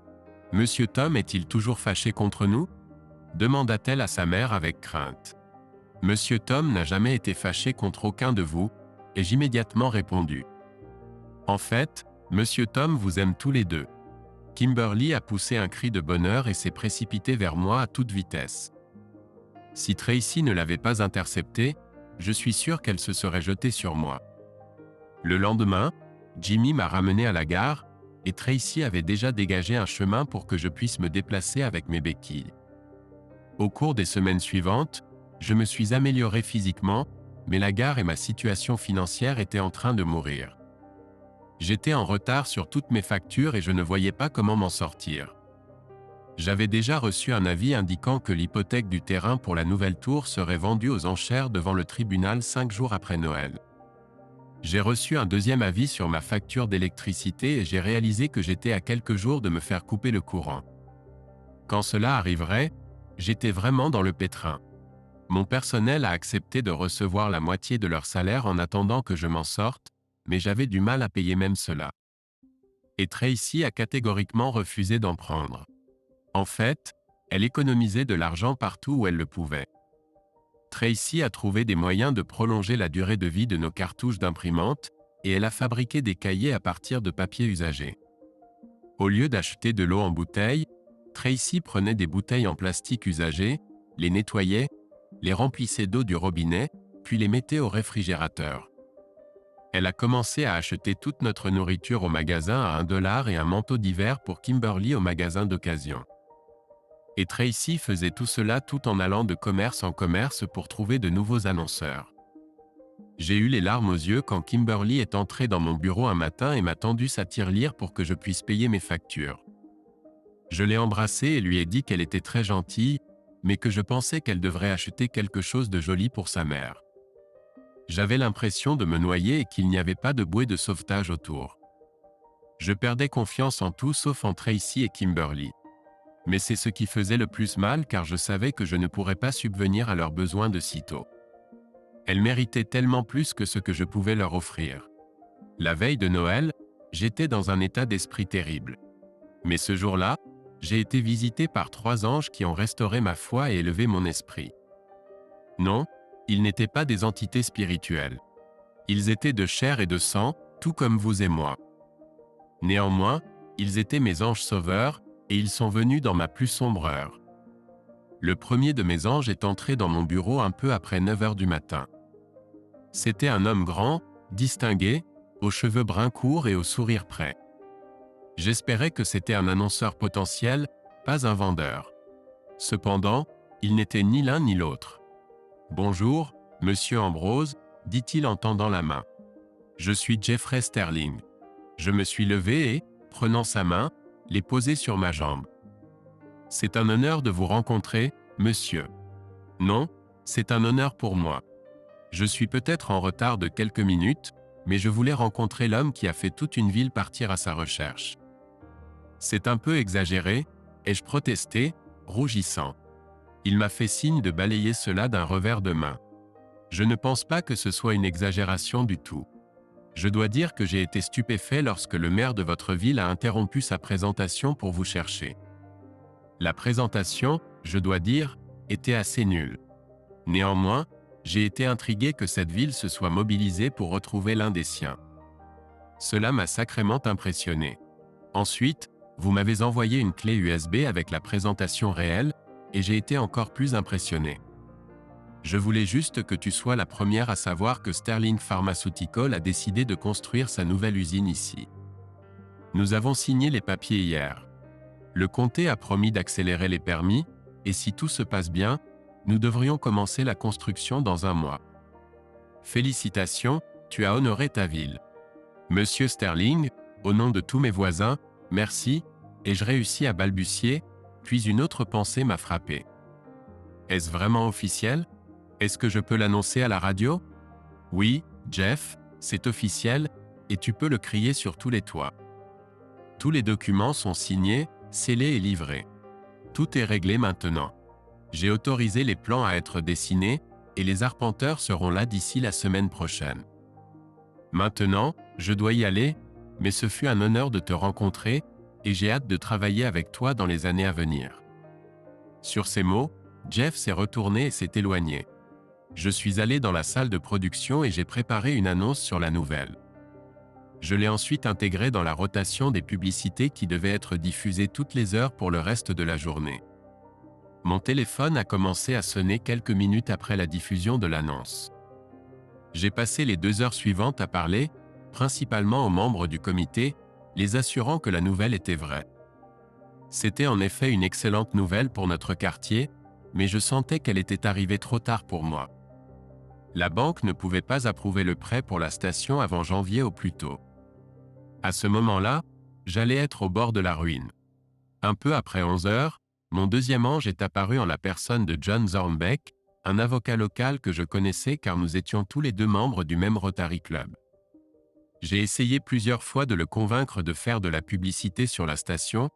« Monsieur Tom est-il toujours fâché contre nous ?» demanda-t-elle à sa mère avec crainte. « Monsieur Tom n'a jamais été fâché contre aucun de vous, » ai-je immédiatement répondu. « En fait, Monsieur Tom vous aime tous les deux. » Kimberly a poussé un cri de bonheur et s'est précipitée vers moi à toute vitesse. Si Tracy ne l'avait pas interceptée, je suis sûr qu'elle se serait jetée sur moi. Le lendemain, Jimmy m'a ramené à la gare, et Tracy avait déjà dégagé un chemin pour que je puisse me déplacer avec mes béquilles. Au cours des semaines suivantes, je me suis amélioré physiquement, mais la gare et ma situation financière étaient en train de mourir. J'étais en retard sur toutes mes factures et je ne voyais pas comment m'en sortir. J'avais déjà reçu un avis indiquant que l'hypothèque du terrain pour la nouvelle tour serait vendue aux enchères devant le tribunal 5 jours après Noël. J'ai reçu un deuxième avis sur ma facture d'électricité et j'ai réalisé que j'étais à quelques jours de me faire couper le courant. Quand cela arriverait, j'étais vraiment dans le pétrin. Mon personnel a accepté de recevoir la moitié de leur salaire en attendant que je m'en sorte, mais j'avais du mal à payer même cela. Et Tracy a catégoriquement refusé d'en prendre. En fait, elle économisait de l'argent partout où elle le pouvait. Tracy a trouvé des moyens de prolonger la durée de vie de nos cartouches d'imprimante, et elle a fabriqué des cahiers à partir de papier usagé. Au lieu d'acheter de l'eau en bouteille, Tracy prenait des bouteilles en plastique usagées, les nettoyait, les remplissait d'eau du robinet, puis les mettait au réfrigérateur. Elle a commencé à acheter toute notre nourriture au magasin à $1 et un manteau d'hiver pour Kimberly au magasin d'occasion. Et Tracy faisait tout cela tout en allant de commerce en commerce pour trouver de nouveaux annonceurs. J'ai eu les larmes aux yeux quand Kimberly est entrée dans mon bureau un matin et m'a tendu sa tirelire pour que je puisse payer mes factures. Je l'ai embrassée et lui ai dit qu'elle était très gentille, mais que je pensais qu'elle devrait acheter quelque chose de joli pour sa mère. J'avais l'impression de me noyer et qu'il n'y avait pas de bouée de sauvetage autour. Je perdais confiance en tout sauf en Tracy et Kimberly. Mais c'est ce qui faisait le plus mal car je savais que je ne pourrais pas subvenir à leurs besoins de sitôt. Elles méritaient tellement plus que ce que je pouvais leur offrir. La veille de Noël, j'étais dans un état d'esprit terrible. Mais ce jour-là, j'ai été visité par 3 anges qui ont restauré ma foi et élevé mon esprit. Non, ils n'étaient pas des entités spirituelles. Ils étaient de chair et de sang, tout comme vous et moi. Néanmoins, ils étaient mes anges sauveurs, et ils sont venus dans ma plus sombre heure. Le premier de mes anges est entré dans mon bureau un peu après 9 heures du matin. C'était un homme grand, distingué, aux cheveux bruns courts et au sourire prêt. J'espérais que c'était un annonceur potentiel, pas un vendeur. Cependant, il n'était ni l'un ni l'autre. « Bonjour, monsieur Ambrose », dit-il en tendant la main. « Je suis Jeffrey Sterling. » Je me suis levé et, prenant sa main, l'ai posée sur ma jambe. « C'est un honneur de vous rencontrer, monsieur. »« Non, c'est un honneur pour moi. Je suis peut-être en retard de quelques minutes, mais je voulais rencontrer l'homme qui a fait toute une ville partir à sa recherche. » C'est un peu exagéré, ai-je protesté, rougissant. Il m'a fait signe de balayer cela d'un revers de main. Je ne pense pas que ce soit une exagération du tout. Je dois dire que j'ai été stupéfait lorsque le maire de votre ville a interrompu sa présentation pour vous chercher. La présentation, je dois dire, était assez nulle. Néanmoins, j'ai été intrigué que cette ville se soit mobilisée pour retrouver l'un des siens. Cela m'a sacrément impressionné. Ensuite, vous m'avez envoyé une clé USB avec la présentation réelle, et j'ai été encore plus impressionné. Je voulais juste que tu sois la première à savoir que Sterling Pharmaceutical a décidé de construire sa nouvelle usine ici. Nous avons signé les papiers hier. Le comté a promis d'accélérer les permis, et si tout se passe bien, nous devrions commencer la construction dans un mois. Félicitations, tu as honoré ta ville. Monsieur Sterling, au nom de tous mes voisins, merci, ai-je réussi à balbutier, puis une autre pensée m'a frappé. Est-ce vraiment officiel ? Est-ce que je peux l'annoncer à la radio? Oui, Jeff, c'est officiel, et tu peux le crier sur tous les toits. Tous les documents sont signés, scellés et livrés. Tout est réglé maintenant. J'ai autorisé les plans à être dessinés, et les arpenteurs seront là d'ici la semaine prochaine. Maintenant, je dois y aller, mais ce fut un honneur de te rencontrer, et j'ai hâte de travailler avec toi dans les années à venir. Sur ces mots, Jeff s'est retourné et s'est éloigné. Je suis allé dans la salle de production et j'ai préparé une annonce sur la nouvelle. Je l'ai ensuite intégrée dans la rotation des publicités qui devaient être diffusées toutes les heures pour le reste de la journée. Mon téléphone a commencé à sonner quelques minutes après la diffusion de l'annonce. J'ai passé les 2 heures suivantes à parler, principalement aux membres du comité, les assurant que la nouvelle était vraie. C'était en effet une excellente nouvelle pour notre quartier, mais je sentais qu'elle était arrivée trop tard pour moi. La banque ne pouvait pas approuver le prêt pour la station avant janvier au plus tôt. À ce moment-là, j'allais être au bord de la ruine. Un peu après 11 heures, mon deuxième ange est apparu en la personne de John Zornbeck, un avocat local que je connaissais car nous étions tous les deux membres du même Rotary Club. J'ai essayé plusieurs fois de le convaincre de faire de la publicité sur la station,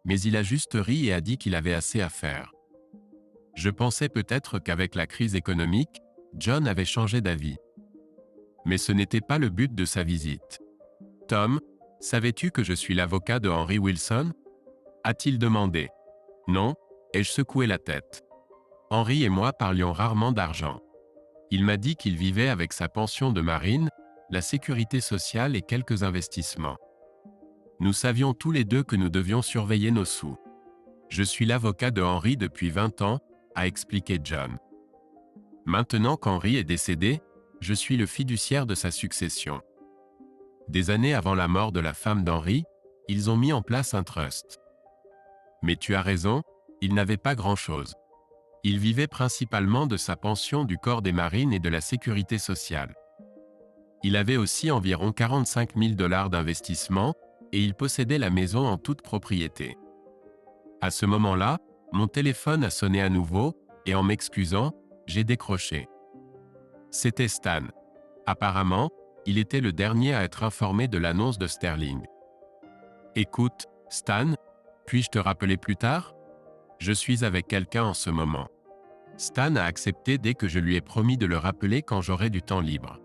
mais il a juste ri et a dit qu'il avait assez à faire. Je pensais peut-être qu'avec la crise économique, John avait changé d'avis. Mais ce n'était pas le but de sa visite. « Tom, savais-tu que je suis l'avocat de Henry Wilson » a-t-il demandé. « Non » ai-je secoué la tête. Henry et moi parlions rarement d'argent. Il m'a dit qu'il vivait avec sa pension de marine, la sécurité sociale et quelques investissements. Nous savions tous les deux que nous devions surveiller nos sous. Je suis l'avocat de Henry depuis 20 ans, a expliqué John. Maintenant qu'Henry est décédé, je suis le fiduciaire de sa succession. Des années avant la mort de la femme d'Henry, ils ont mis en place un trust. Mais tu as raison, il n'avait pas grand-chose. Il vivait principalement de sa pension du corps des marines et de la sécurité sociale. Il avait aussi environ 45 000 $ d'investissement et il possédait la maison en toute propriété. À ce moment-là, mon téléphone a sonné à nouveau et en m'excusant, j'ai décroché. C'était Stan. Apparemment, il était le dernier à être informé de l'annonce de Sterling. « Écoute, Stan, puis-je te rappeler plus tard? Je suis avec quelqu'un en ce moment. » Stan a accepté dès que je lui ai promis de le rappeler quand j'aurai du temps libre.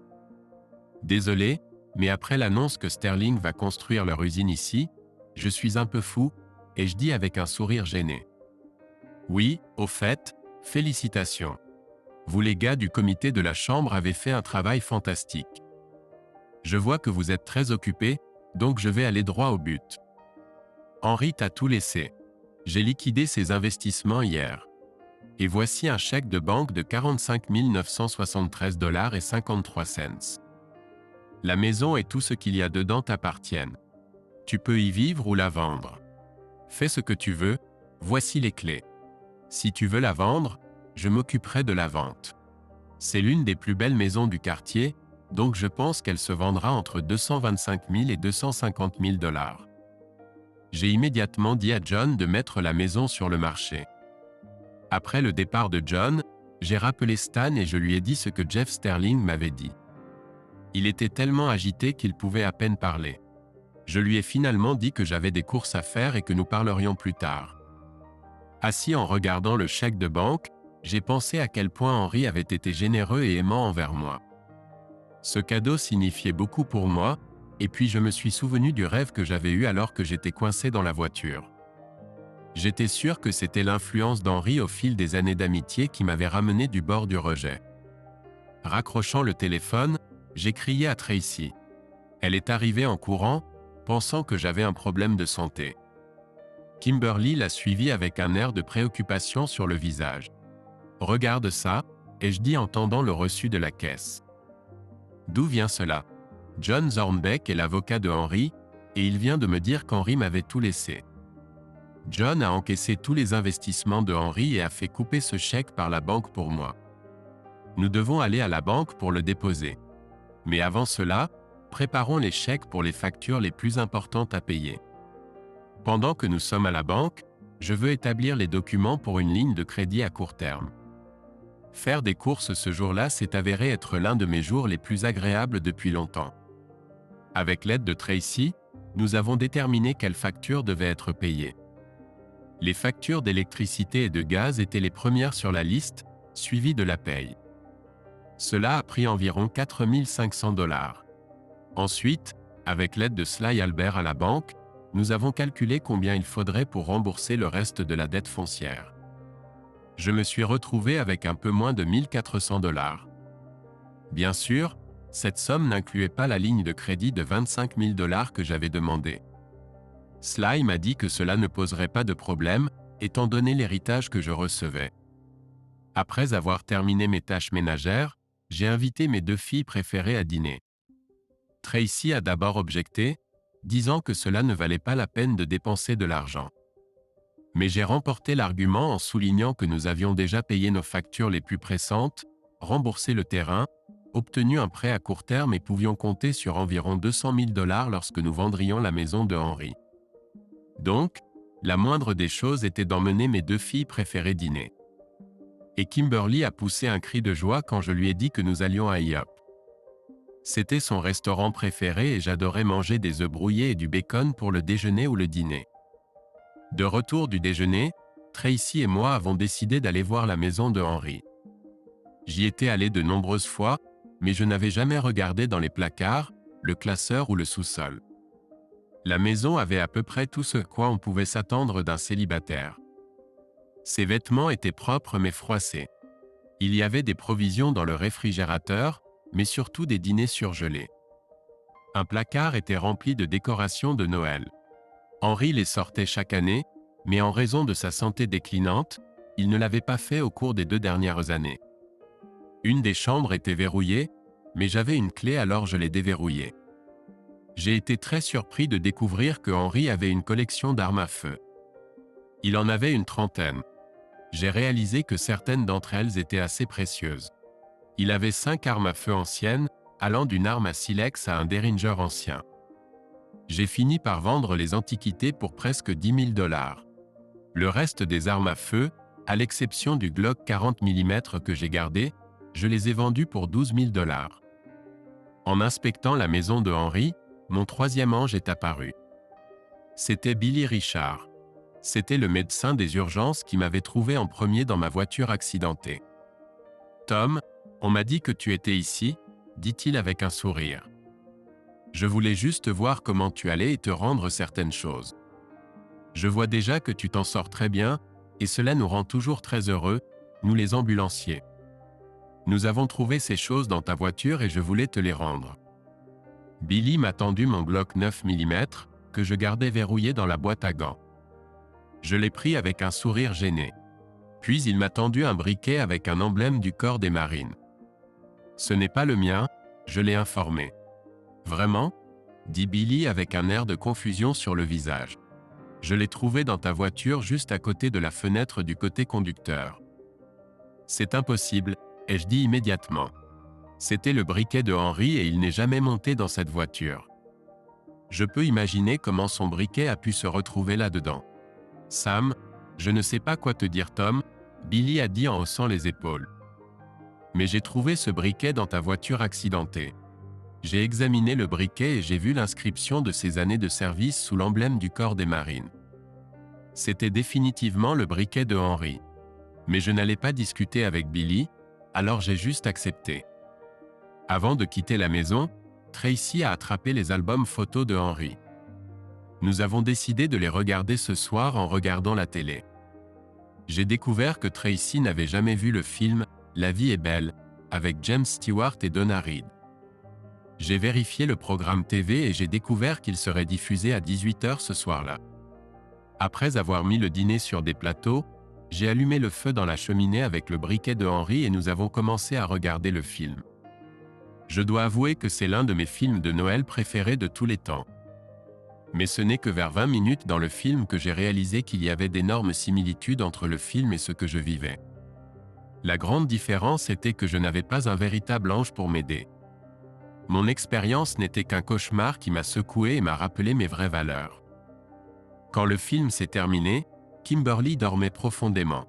Désolé, mais après l'annonce que Sterling va construire leur usine ici, je suis un peu fou, et je dis avec un sourire gêné. Oui, au fait, félicitations. Vous les gars du comité de la chambre avez fait un travail fantastique. Je vois que vous êtes très occupés, donc je vais aller droit au but. Henry t'a tout laissé. J'ai liquidé ses investissements hier. Et voici un chèque de banque de 45 973 $ et 53 cents. La maison et tout ce qu'il y a dedans t'appartiennent. Tu peux y vivre ou la vendre. Fais ce que tu veux, voici les clés. Si tu veux la vendre, je m'occuperai de la vente. C'est l'une des plus belles maisons du quartier, donc je pense qu'elle se vendra entre 225 000 et 250 000 $. J'ai immédiatement dit à John de mettre la maison sur le marché. Après le départ de John, j'ai rappelé Stan et je lui ai dit ce que Jeff Sterling m'avait dit. Il était tellement agité qu'il pouvait à peine parler. Je lui ai finalement dit que j'avais des courses à faire et que nous parlerions plus tard. Assis en regardant le chèque de banque, j'ai pensé à quel point Henry avait été généreux et aimant envers moi. Ce cadeau signifiait beaucoup pour moi, et puis je me suis souvenu du rêve que j'avais eu alors que j'étais coincé dans la voiture. J'étais sûr que c'était l'influence d'Henry au fil des années d'amitié qui m'avait ramené du bord du rejet. Raccrochant le téléphone, j'ai crié à Tracy. Elle est arrivée en courant, pensant que j'avais un problème de santé. Kimberly l'a suivi avec un air de préoccupation sur le visage. « Regarde ça », ai-je dit en tendant le reçu de la caisse. « D'où vient cela ? John Zornbeck est l'avocat de Henry, et il vient de me dire qu'Henry m'avait tout laissé. John a encaissé tous les investissements de Henry et a fait couper ce chèque par la banque pour moi. Nous devons aller à la banque pour le déposer. Mais avant cela, préparons les chèques pour les factures les plus importantes à payer. Pendant que nous sommes à la banque, je veux établir les documents pour une ligne de crédit à court terme. Faire des courses ce jour-là s'est avéré être l'un de mes jours les plus agréables depuis longtemps. Avec l'aide de Tracy, nous avons déterminé quelles factures devaient être payées. Les factures d'électricité et de gaz étaient les premières sur la liste, suivies de la paye. Cela a pris environ 4 500 $. Ensuite, avec l'aide de Sly Albert à la banque, nous avons calculé combien il faudrait pour rembourser le reste de la dette foncière. Je me suis retrouvé avec un peu moins de 1 400 $. Bien sûr, cette somme n'incluait pas la ligne de crédit de 25 000 $ que j'avais demandée. Sly m'a dit que cela ne poserait pas de problème, étant donné l'héritage que je recevais. Après avoir terminé mes tâches ménagères, j'ai invité mes 2 filles préférées à dîner. Tracy a d'abord objecté, disant que cela ne valait pas la peine de dépenser de l'argent. Mais j'ai remporté l'argument en soulignant que nous avions déjà payé nos factures les plus pressantes, remboursé le terrain, obtenu un prêt à court terme et pouvions compter sur environ 200 000 $ lorsque nous vendrions la maison de Henry. Donc, la moindre des choses était d'emmener mes 2 filles préférées dîner. Et Kimberly a poussé un cri de joie quand je lui ai dit que nous allions à IHOP. C'était son restaurant préféré et j'adorais manger des œufs brouillés et du bacon pour le déjeuner ou le dîner. De retour du déjeuner, Tracy et moi avons décidé d'aller voir la maison de Henry. J'y étais allé de nombreuses fois, mais je n'avais jamais regardé dans les placards, le classeur ou le sous-sol. La maison avait à peu près tout ce à quoi on pouvait s'attendre d'un célibataire. Ses vêtements étaient propres mais froissés. Il y avait des provisions dans le réfrigérateur, mais surtout des dîners surgelés. Un placard était rempli de décorations de Noël. Henry les sortait chaque année, mais en raison de sa santé déclinante, il ne l'avait pas fait au cours des 2 dernières années. Une des chambres était verrouillée, mais j'avais une clé alors je l'ai déverrouillée. J'ai été très surpris de découvrir que Henry avait une collection d'armes à feu. Il en avait une 30aine. J'ai réalisé que certaines d'entre elles étaient assez précieuses. Il avait 5 armes à feu anciennes, allant d'une arme à silex à un Derringer ancien. J'ai fini par vendre les antiquités pour presque 10 000 $. Le reste des armes à feu, à l'exception du Glock 40 mm que j'ai gardé, je les ai vendus pour 12 000 $. En inspectant la maison de Henry, mon 3e ange est apparu. C'était Billy Richard. C'était le médecin des urgences qui m'avait trouvé en premier dans ma voiture accidentée. « Tom, on m'a dit que tu étais ici », dit-il avec un sourire. « Je voulais juste voir comment tu allais et te rendre certaines choses. Je vois déjà que tu t'en sors très bien, et cela nous rend toujours très heureux, nous les ambulanciers. Nous avons trouvé ces choses dans ta voiture et je voulais te les rendre. » Billy m'a tendu mon Glock 9 mm, que je gardais verrouillé dans la boîte à gants. Je l'ai pris avec un sourire gêné. Puis il m'a tendu un briquet avec un emblème du corps des marines. « Ce n'est pas le mien », je l'ai informé. « Vraiment ?» dit Billy avec un air de confusion sur le visage. « Je l'ai trouvé dans ta voiture juste à côté de la fenêtre du côté conducteur. »« C'est impossible », ai-je dit immédiatement. C'était le briquet de Henry et il n'est jamais monté dans cette voiture. Je peux imaginer comment son briquet a pu se retrouver là-dedans. « Sam, je ne sais pas quoi te dire Tom », Billy a dit en haussant les épaules. « Mais j'ai trouvé ce briquet dans ta voiture accidentée. J'ai examiné le briquet et j'ai vu l'inscription de ses années de service sous l'emblème du corps des marines. C'était définitivement le briquet de Henry. Mais je n'allais pas discuter avec Billy, alors j'ai juste accepté. » Avant de quitter la maison, Tracy a attrapé les albums photos de Henry. Nous avons décidé de les regarder ce soir en regardant la télé. J'ai découvert que Tracy n'avait jamais vu le film « La vie est belle » avec James Stewart et Donna Reed. J'ai vérifié le programme TV et j'ai découvert qu'il serait diffusé à 18 h ce soir-là. Après avoir mis le dîner sur des plateaux, j'ai allumé le feu dans la cheminée avec le briquet de Henry et nous avons commencé à regarder le film. Je dois avouer que c'est l'un de mes films de Noël préférés de tous les temps. Mais ce n'est que vers 20 minutes dans le film que j'ai réalisé qu'il y avait d'énormes similitudes entre le film et ce que je vivais. La grande différence était que je n'avais pas un véritable ange pour m'aider. Mon expérience n'était qu'un cauchemar qui m'a secoué et m'a rappelé mes vraies valeurs. Quand le film s'est terminé, Kimberly dormait profondément.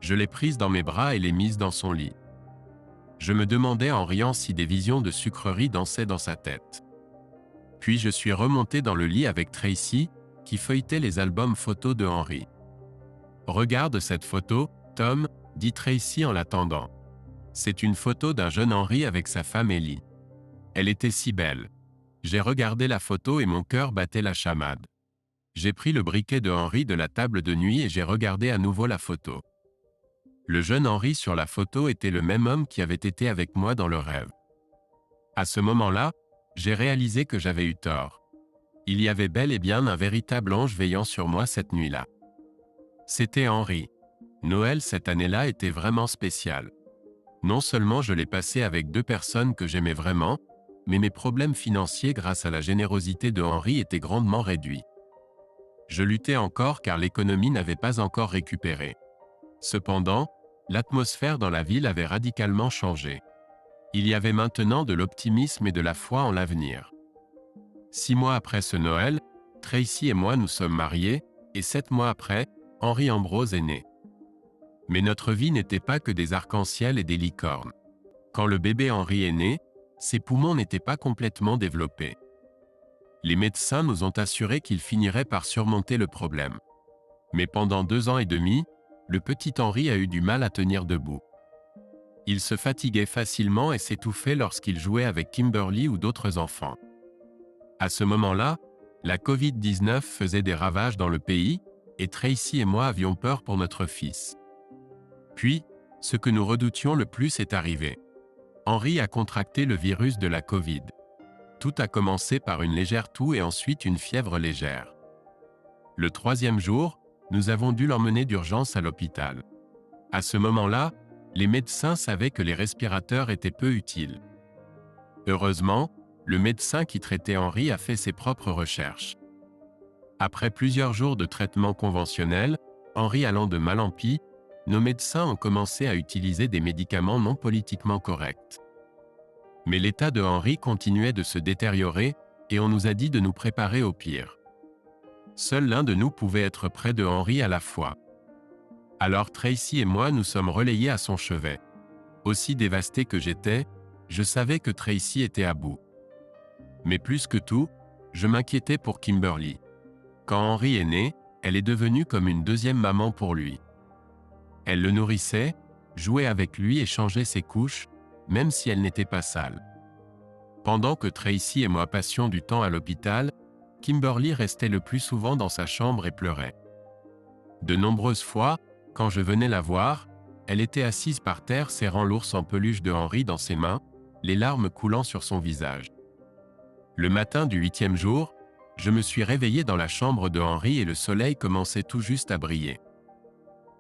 Je l'ai prise dans mes bras et l'ai mise dans son lit. Je me demandais en riant si des visions de sucreries dansaient dans sa tête. Puis je suis remonté dans le lit avec Tracy, qui feuilletait les albums photos de Henry. « Regarde cette photo, Tom », dit Tracy en l'attendant. C'est une photo d'un jeune Henry avec sa femme Ellie. Elle était si belle. J'ai regardé la photo et mon cœur battait la chamade. J'ai pris le briquet de Henry de la table de nuit et j'ai regardé à nouveau la photo. Le jeune Henry sur la photo était le même homme qui avait été avec moi dans le rêve. À ce moment-là, j'ai réalisé que j'avais eu tort. Il y avait bel et bien un véritable ange veillant sur moi cette nuit-là. C'était Henry. Noël cette année-là était vraiment spécial. Non seulement je l'ai passé avec 2 personnes que j'aimais vraiment, mais mes problèmes financiers grâce à la générosité de Henry étaient grandement réduits. Je luttais encore car l'économie n'avait pas encore récupéré. Cependant, l'atmosphère dans la ville avait radicalement changé. Il y avait maintenant de l'optimisme et de la foi en l'avenir. 6 mois après ce Noël, Tracy et moi nous sommes mariés, et 7 mois après, Henry Ambrose est né. Mais notre vie n'était pas que des arcs-en-ciel et des licornes. Quand le bébé Henry est né, ses poumons n'étaient pas complètement développés. Les médecins nous ont assuré qu'il finirait par surmonter le problème. Mais pendant 2 ans et demi, le petit Henry a eu du mal à tenir debout. Il se fatiguait facilement et s'étouffait lorsqu'il jouait avec Kimberly ou d'autres enfants. À ce moment-là, la Covid-19 faisait des ravages dans le pays, et Tracy et moi avions peur pour notre fils. Puis, ce que nous redoutions le plus est arrivé. Henry a contracté le virus de la Covid. Tout a commencé par une légère toux et ensuite une fièvre légère. Le 3e jour, nous avons dû l'emmener d'urgence à l'hôpital. À ce moment-là, les médecins savaient que les respirateurs étaient peu utiles. Heureusement, le médecin qui traitait Henry a fait ses propres recherches. Après plusieurs jours de traitement conventionnel, Henry allant de mal en pis, nos médecins ont commencé à utiliser des médicaments non politiquement corrects. Mais l'état de Henry continuait de se détériorer et on nous a dit de nous préparer au pire. Seul l'un de nous pouvait être près de Henry à la fois. Alors Tracy et moi nous sommes relayés à son chevet. Aussi dévasté que j'étais, je savais que Tracy était à bout. Mais plus que tout, je m'inquiétais pour Kimberly. Quand Henry est né, elle est devenue comme une 2e maman pour lui. Elle le nourrissait, jouait avec lui et changeait ses couches, même si elles n'étaient pas sales. Pendant que Tracy et moi passions du temps à l'hôpital, Kimberly restait le plus souvent dans sa chambre et pleurait. De nombreuses fois, quand je venais la voir, elle était assise par terre serrant l'ours en peluche de Henry dans ses mains, les larmes coulant sur son visage. Le matin du 8e jour, je me suis réveillé dans la chambre de Henry et le soleil commençait tout juste à briller.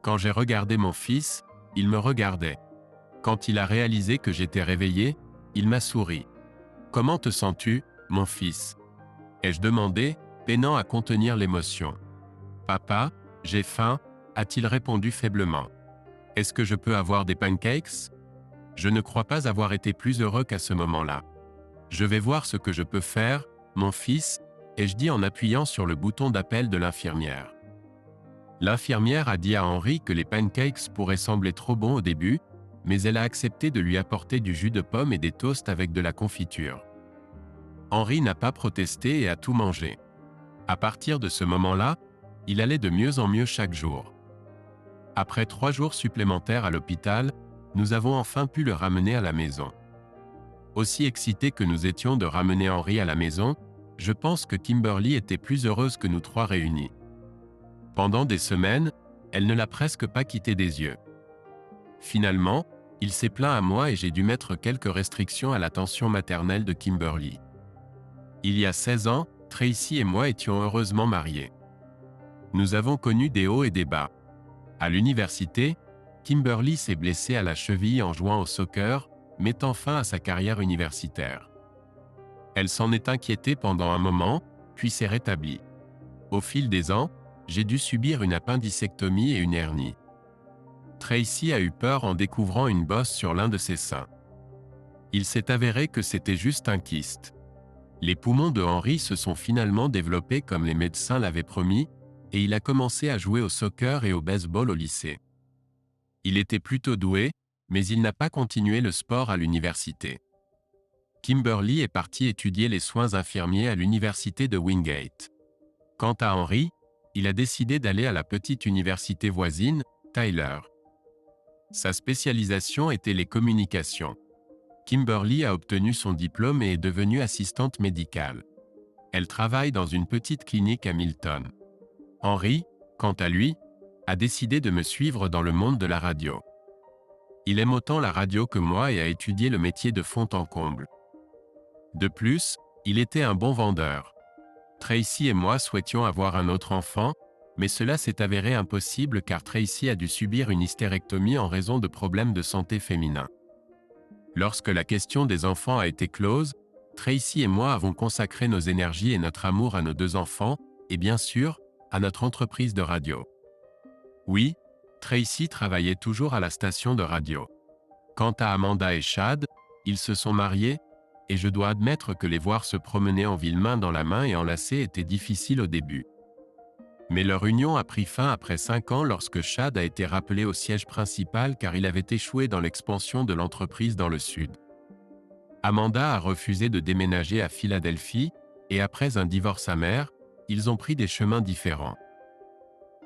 Quand j'ai regardé mon fils, il me regardait. Quand il a réalisé que j'étais réveillé, il m'a souri. « Comment te sens-tu, mon fils ?» ai-je demandé, peinant à contenir l'émotion. « Papa, j'ai faim », a-t-il répondu faiblement. « Est-ce que je peux avoir des pancakes ?» Je ne crois pas avoir été plus heureux qu'à ce moment-là. « Je vais voir ce que je peux faire, mon fils », ai-je dit en appuyant sur le bouton d'appel de l'infirmière. L'infirmière a dit à Henry que les pancakes pourraient sembler trop bons au début, mais elle a accepté de lui apporter du jus de pomme et des toasts avec de la confiture. Henry n'a pas protesté et a tout mangé. À partir de ce moment-là, il allait de mieux en mieux chaque jour. Après 3 jours supplémentaires à l'hôpital, nous avons enfin pu le ramener à la maison. Aussi excités que nous étions de ramener Henry à la maison, je pense que Kimberly était plus heureuse que nous 3 réunis. Pendant des semaines, elle ne l'a presque pas quitté des yeux. Finalement, il s'est plaint à moi et j'ai dû mettre quelques restrictions à l'attention maternelle de Kimberly. Il y a 16 ans, Tracy et moi étions heureusement mariés. Nous avons connu des hauts et des bas. À l'université, Kimberly s'est blessée à la cheville en jouant au soccer, mettant fin à sa carrière universitaire. Elle s'en est inquiétée pendant un moment, puis s'est rétablie. Au fil des ans, j'ai dû subir une appendicectomie et une hernie. Tracy a eu peur en découvrant une bosse sur l'un de ses seins. Il s'est avéré que c'était juste un kyste. Les poumons de Henry se sont finalement développés comme les médecins l'avaient promis, et il a commencé à jouer au soccer et au baseball au lycée. Il était plutôt doué, mais il n'a pas continué le sport à l'université. Kimberly est partie étudier les soins infirmiers à l'université de Wingate. Quant à Henry, il a décidé d'aller à la petite université voisine, Tyler. Sa spécialisation était les communications. Kimberly a obtenu son diplôme et est devenue assistante médicale. Elle travaille dans une petite clinique à Milton. Henry, quant à lui, a décidé de me suivre dans le monde de la radio. Il aime autant la radio que moi et a étudié le métier de fond en comble. De plus, il était un bon vendeur. Tracy et moi souhaitions avoir un autre enfant, mais cela s'est avéré impossible car Tracy a dû subir une hystérectomie en raison de problèmes de santé féminins. Lorsque la question des enfants a été close, Tracy et moi avons consacré nos énergies et notre amour à nos 2 enfants, et bien sûr, à notre entreprise de radio. Oui, Tracy travaillait toujours à la station de radio. Quant à Amanda et Chad, ils se sont mariés, et je dois admettre que les voir se promener en ville main dans la main et enlacés était difficile au début. Mais leur union a pris fin après 5 ans lorsque Chad a été rappelé au siège principal car il avait échoué dans l'expansion de l'entreprise dans le sud. Amanda a refusé de déménager à Philadelphie, et après un divorce amer, ils ont pris des chemins différents.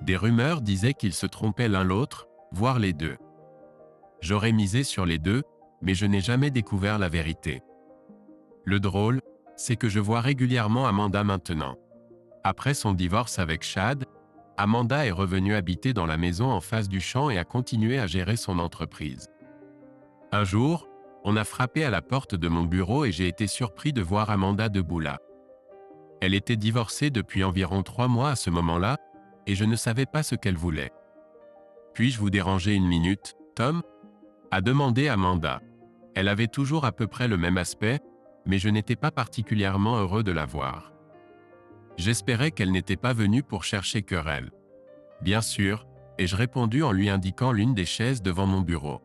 Des rumeurs disaient qu'ils se trompaient l'un l'autre, voire les deux. J'aurais misé sur les deux, mais je n'ai jamais découvert la vérité. Le drôle, c'est que je vois régulièrement Amanda maintenant. Après son divorce avec Chad, Amanda est revenue habiter dans la maison en face du champ et a continué à gérer son entreprise. Un jour, on a frappé à la porte de mon bureau et j'ai été surpris de voir Amanda debout là. Elle était divorcée depuis environ 3 mois à ce moment-là, et je ne savais pas ce qu'elle voulait. « Puis-je vous déranger une minute, Tom ?» a demandé Amanda. Elle avait toujours à peu près le même aspect, mais je n'étais pas particulièrement heureux de la voir. J'espérais qu'elle n'était pas venue pour chercher querelle. Bien sûr, ai-je répondu en lui indiquant l'une des chaises devant mon bureau.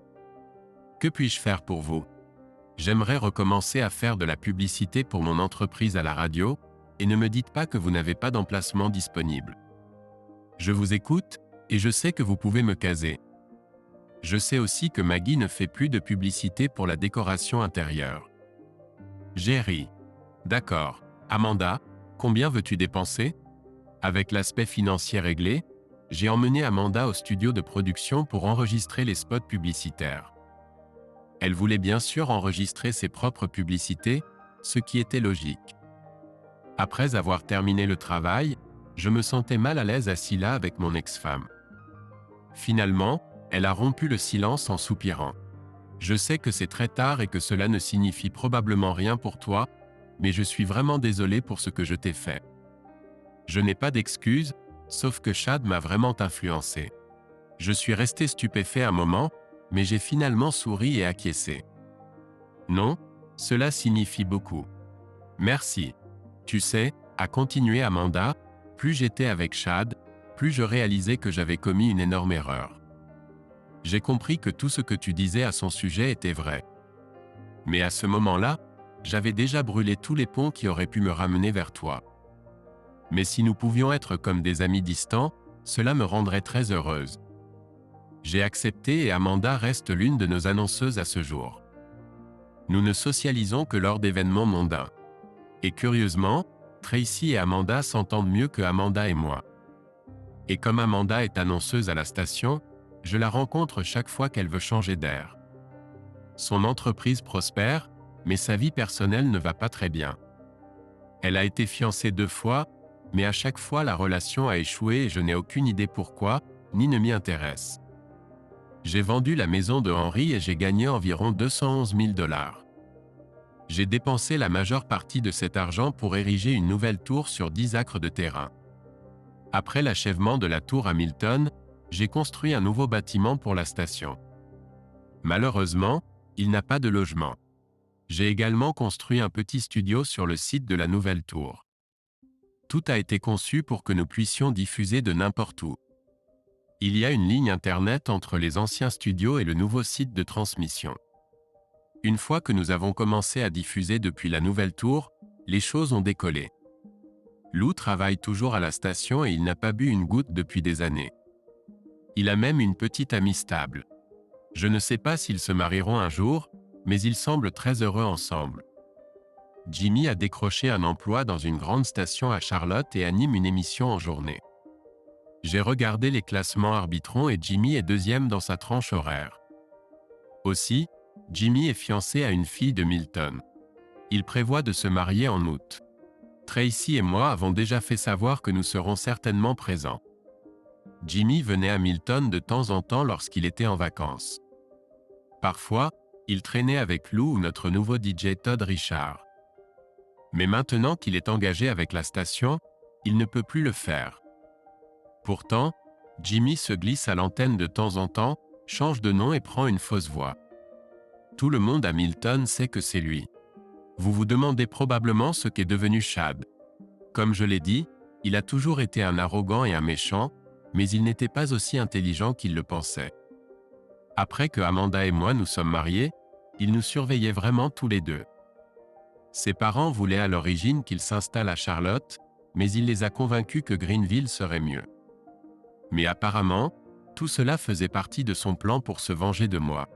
Que puis-je faire pour vous? J'aimerais recommencer à faire de la publicité pour mon entreprise à la radio, et ne me dites pas que vous n'avez pas d'emplacement disponible. Je vous écoute, et je sais que vous pouvez me caser. Je sais aussi que Maggie ne fait plus de publicité pour la décoration intérieure. J'ai ri. D'accord. Amanda, combien veux-tu dépenser? Avec l'aspect financier réglé, j'ai emmené Amanda au studio de production pour enregistrer les spots publicitaires. Elle voulait bien sûr enregistrer ses propres publicités, ce qui était logique. Après avoir terminé le travail, je me sentais mal à l'aise assis là avec mon ex-femme. Finalement, elle a rompu le silence en soupirant. Je sais que c'est très tard et que cela ne signifie probablement rien pour toi, mais je suis vraiment désolé pour ce que je t'ai fait. Je n'ai pas d'excuses, sauf que Chad m'a vraiment influencé. Je suis resté stupéfait un moment, mais j'ai finalement souri et acquiescé. Non, cela signifie beaucoup. Merci. Tu sais, a continué Amanda, plus j'étais avec Chad, plus je réalisais que j'avais commis une énorme erreur. J'ai compris que tout ce que tu disais à son sujet était vrai. Mais à ce moment-là, j'avais déjà brûlé tous les ponts qui auraient pu me ramener vers toi. Mais si nous pouvions être comme des amis distants, cela me rendrait très heureuse. J'ai accepté et Amanda reste l'une de nos annonceuses à ce jour. Nous ne socialisons que lors d'événements mondains. Et curieusement, Tracy et Amanda s'entendent mieux que Amanda et moi. Et comme Amanda est annonceuse à la station, je la rencontre chaque fois qu'elle veut changer d'air. Son entreprise prospère, mais sa vie personnelle ne va pas très bien. Elle a été fiancée 2 fois, mais à chaque fois la relation a échoué et je n'ai aucune idée pourquoi, ni ne m'y intéresse. J'ai vendu la maison de Henry et j'ai gagné environ 211 000 $. J'ai dépensé la majeure partie de cet argent pour ériger une nouvelle tour sur 10 acres de terrain. Après l'achèvement de la tour à Milton, j'ai construit un nouveau bâtiment pour la station. Malheureusement, il n'a pas de logement. J'ai également construit un petit studio sur le site de la nouvelle tour. Tout a été conçu pour que nous puissions diffuser de n'importe où. Il y a une ligne Internet entre les anciens studios et le nouveau site de transmission. Une fois que nous avons commencé à diffuser depuis la nouvelle tour, les choses ont décollé. Lou travaille toujours à la station et il n'a pas bu une goutte depuis des années. Il a même une petite amie stable. Je ne sais pas s'ils se marieront un jour, mais ils semblent très heureux ensemble. Jimmy a décroché un emploi dans une grande station à Charlotte et anime une émission en journée. J'ai regardé les classements Arbitron et Jimmy est deuxième dans sa tranche horaire. Aussi, Jimmy est fiancé à une fille de Milton. Il prévoit de se marier en août. Tracy et moi avons déjà fait savoir que nous serons certainement présents. Jimmy venait à Milton de temps en temps lorsqu'il était en vacances. Parfois, il traînait avec Lou ou notre nouveau DJ Todd Richard. Mais maintenant qu'il est engagé avec la station, il ne peut plus le faire. Pourtant, Jimmy se glisse à l'antenne de temps en temps, change de nom et prend une fausse voix. Tout le monde à Milton sait que c'est lui. Vous vous demandez probablement ce qu'est devenu Chad. Comme je l'ai dit, il a toujours été un arrogant et un méchant, mais il n'était pas aussi intelligent qu'il le pensait. Après que Amanda et moi nous sommes mariés, il nous surveillait vraiment tous les deux. Ses parents voulaient à l'origine qu'il s'installe à Charlotte, mais il les a convaincus que Greenville serait mieux. Mais apparemment, tout cela faisait partie de son plan pour se venger de moi.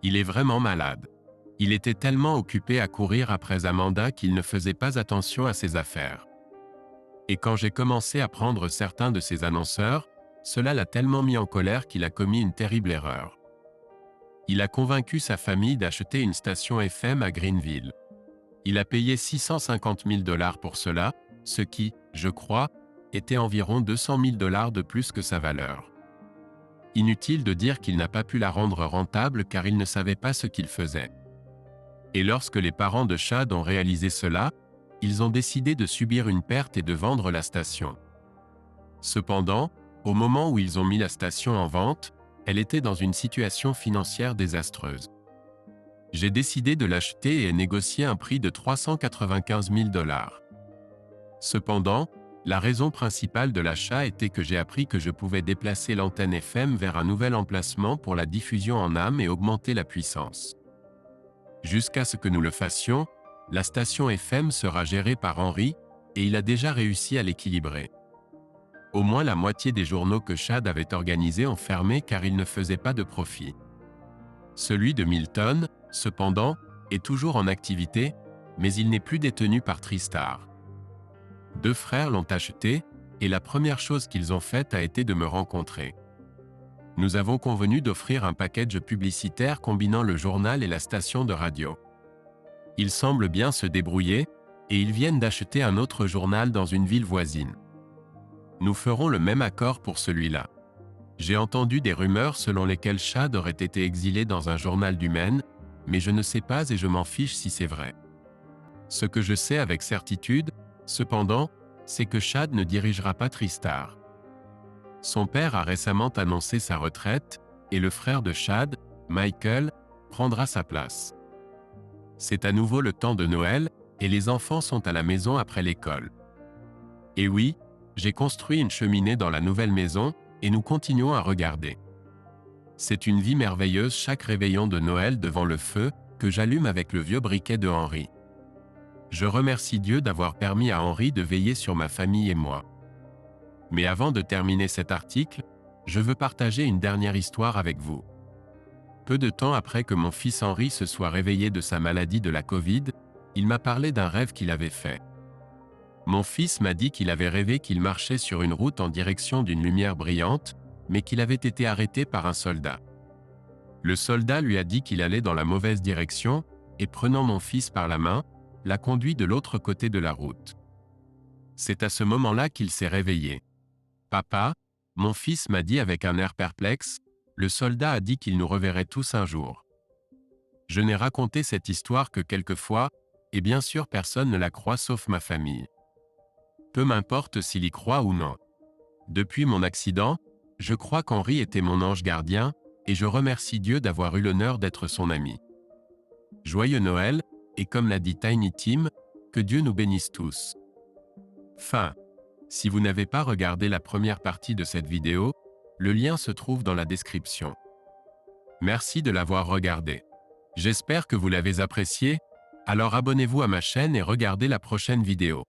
Il est vraiment malade. Il était tellement occupé à courir après Amanda qu'il ne faisait pas attention à ses affaires. Et quand j'ai commencé à prendre certains de ses annonceurs, cela l'a tellement mis en colère qu'il a commis une terrible erreur. Il a convaincu sa famille d'acheter une station FM à Greenville. Il a payé 650 000 $ pour cela, ce qui, je crois, était environ 200 000 $ de plus que sa valeur. Inutile de dire qu'il n'a pas pu la rendre rentable car il ne savait pas ce qu'il faisait. Et lorsque les parents de Chad ont réalisé cela, ils ont décidé de subir une perte et de vendre la station. Cependant, au moment où ils ont mis la station en vente, elle était dans une situation financière désastreuse. J'ai décidé de l'acheter et ai négocié un prix de 395 000 $. Cependant, la raison principale de l'achat était que j'ai appris que je pouvais déplacer l'antenne FM vers un nouvel emplacement pour la diffusion en AM et augmenter la puissance. Jusqu'à ce que nous le fassions, la station FM sera gérée par Henry, et il a déjà réussi à l'équilibrer. Au moins la moitié des journaux que Chad avait organisés ont fermé car ils ne faisaient pas de profit. Celui de Milton, cependant, est toujours en activité, mais il n'est plus détenu par Tristar. 2 frères l'ont acheté, et la première chose qu'ils ont faite a été de me rencontrer. Nous avons convenu d'offrir un package publicitaire combinant le journal et la station de radio. Ils semblent bien se débrouiller, et ils viennent d'acheter un autre journal dans une ville voisine. Nous ferons le même accord pour celui-là. J'ai entendu des rumeurs selon lesquelles Chad aurait été exilé dans un journal du Maine, mais je ne sais pas et je m'en fiche si c'est vrai. Ce que je sais avec certitude, cependant, c'est que Chad ne dirigera pas Tristar. Son père a récemment annoncé sa retraite, et le frère de Chad, Michael, prendra sa place. C'est à nouveau le temps de Noël, et les enfants sont à la maison après l'école. Et oui, j'ai construit une cheminée dans la nouvelle maison, et nous continuons à regarder. C'est une vie merveilleuse chaque réveillon de Noël devant le feu, que j'allume avec le vieux briquet de Henry. Je remercie Dieu d'avoir permis à Henry de veiller sur ma famille et moi. Mais avant de terminer cet article, je veux partager une dernière histoire avec vous. Peu de temps après que mon fils Henry se soit réveillé de sa maladie de la Covid, il m'a parlé d'un rêve qu'il avait fait. Mon fils m'a dit qu'il avait rêvé qu'il marchait sur une route en direction d'une lumière brillante, mais qu'il avait été arrêté par un soldat. Le soldat lui a dit qu'il allait dans la mauvaise direction, et prenant mon fils par la main, l'a conduit de l'autre côté de la route. C'est à ce moment-là qu'il s'est réveillé. « Papa, mon fils m'a dit avec un air perplexe, le soldat a dit qu'il nous reverrait tous un jour. » Je n'ai raconté cette histoire que quelques fois, et bien sûr personne ne la croit sauf ma famille. Peu m'importe s'il y croit ou non. Depuis mon accident, je crois qu'Henry était mon ange gardien, et je remercie Dieu d'avoir eu l'honneur d'être son ami. Joyeux Noël, et comme l'a dit Tiny Tim, que Dieu nous bénisse tous. Fin. Si vous n'avez pas regardé la première partie de cette vidéo, le lien se trouve dans la description. Merci de l'avoir regardé. J'espère que vous l'avez apprécié, alors abonnez-vous à ma chaîne et regardez la prochaine vidéo.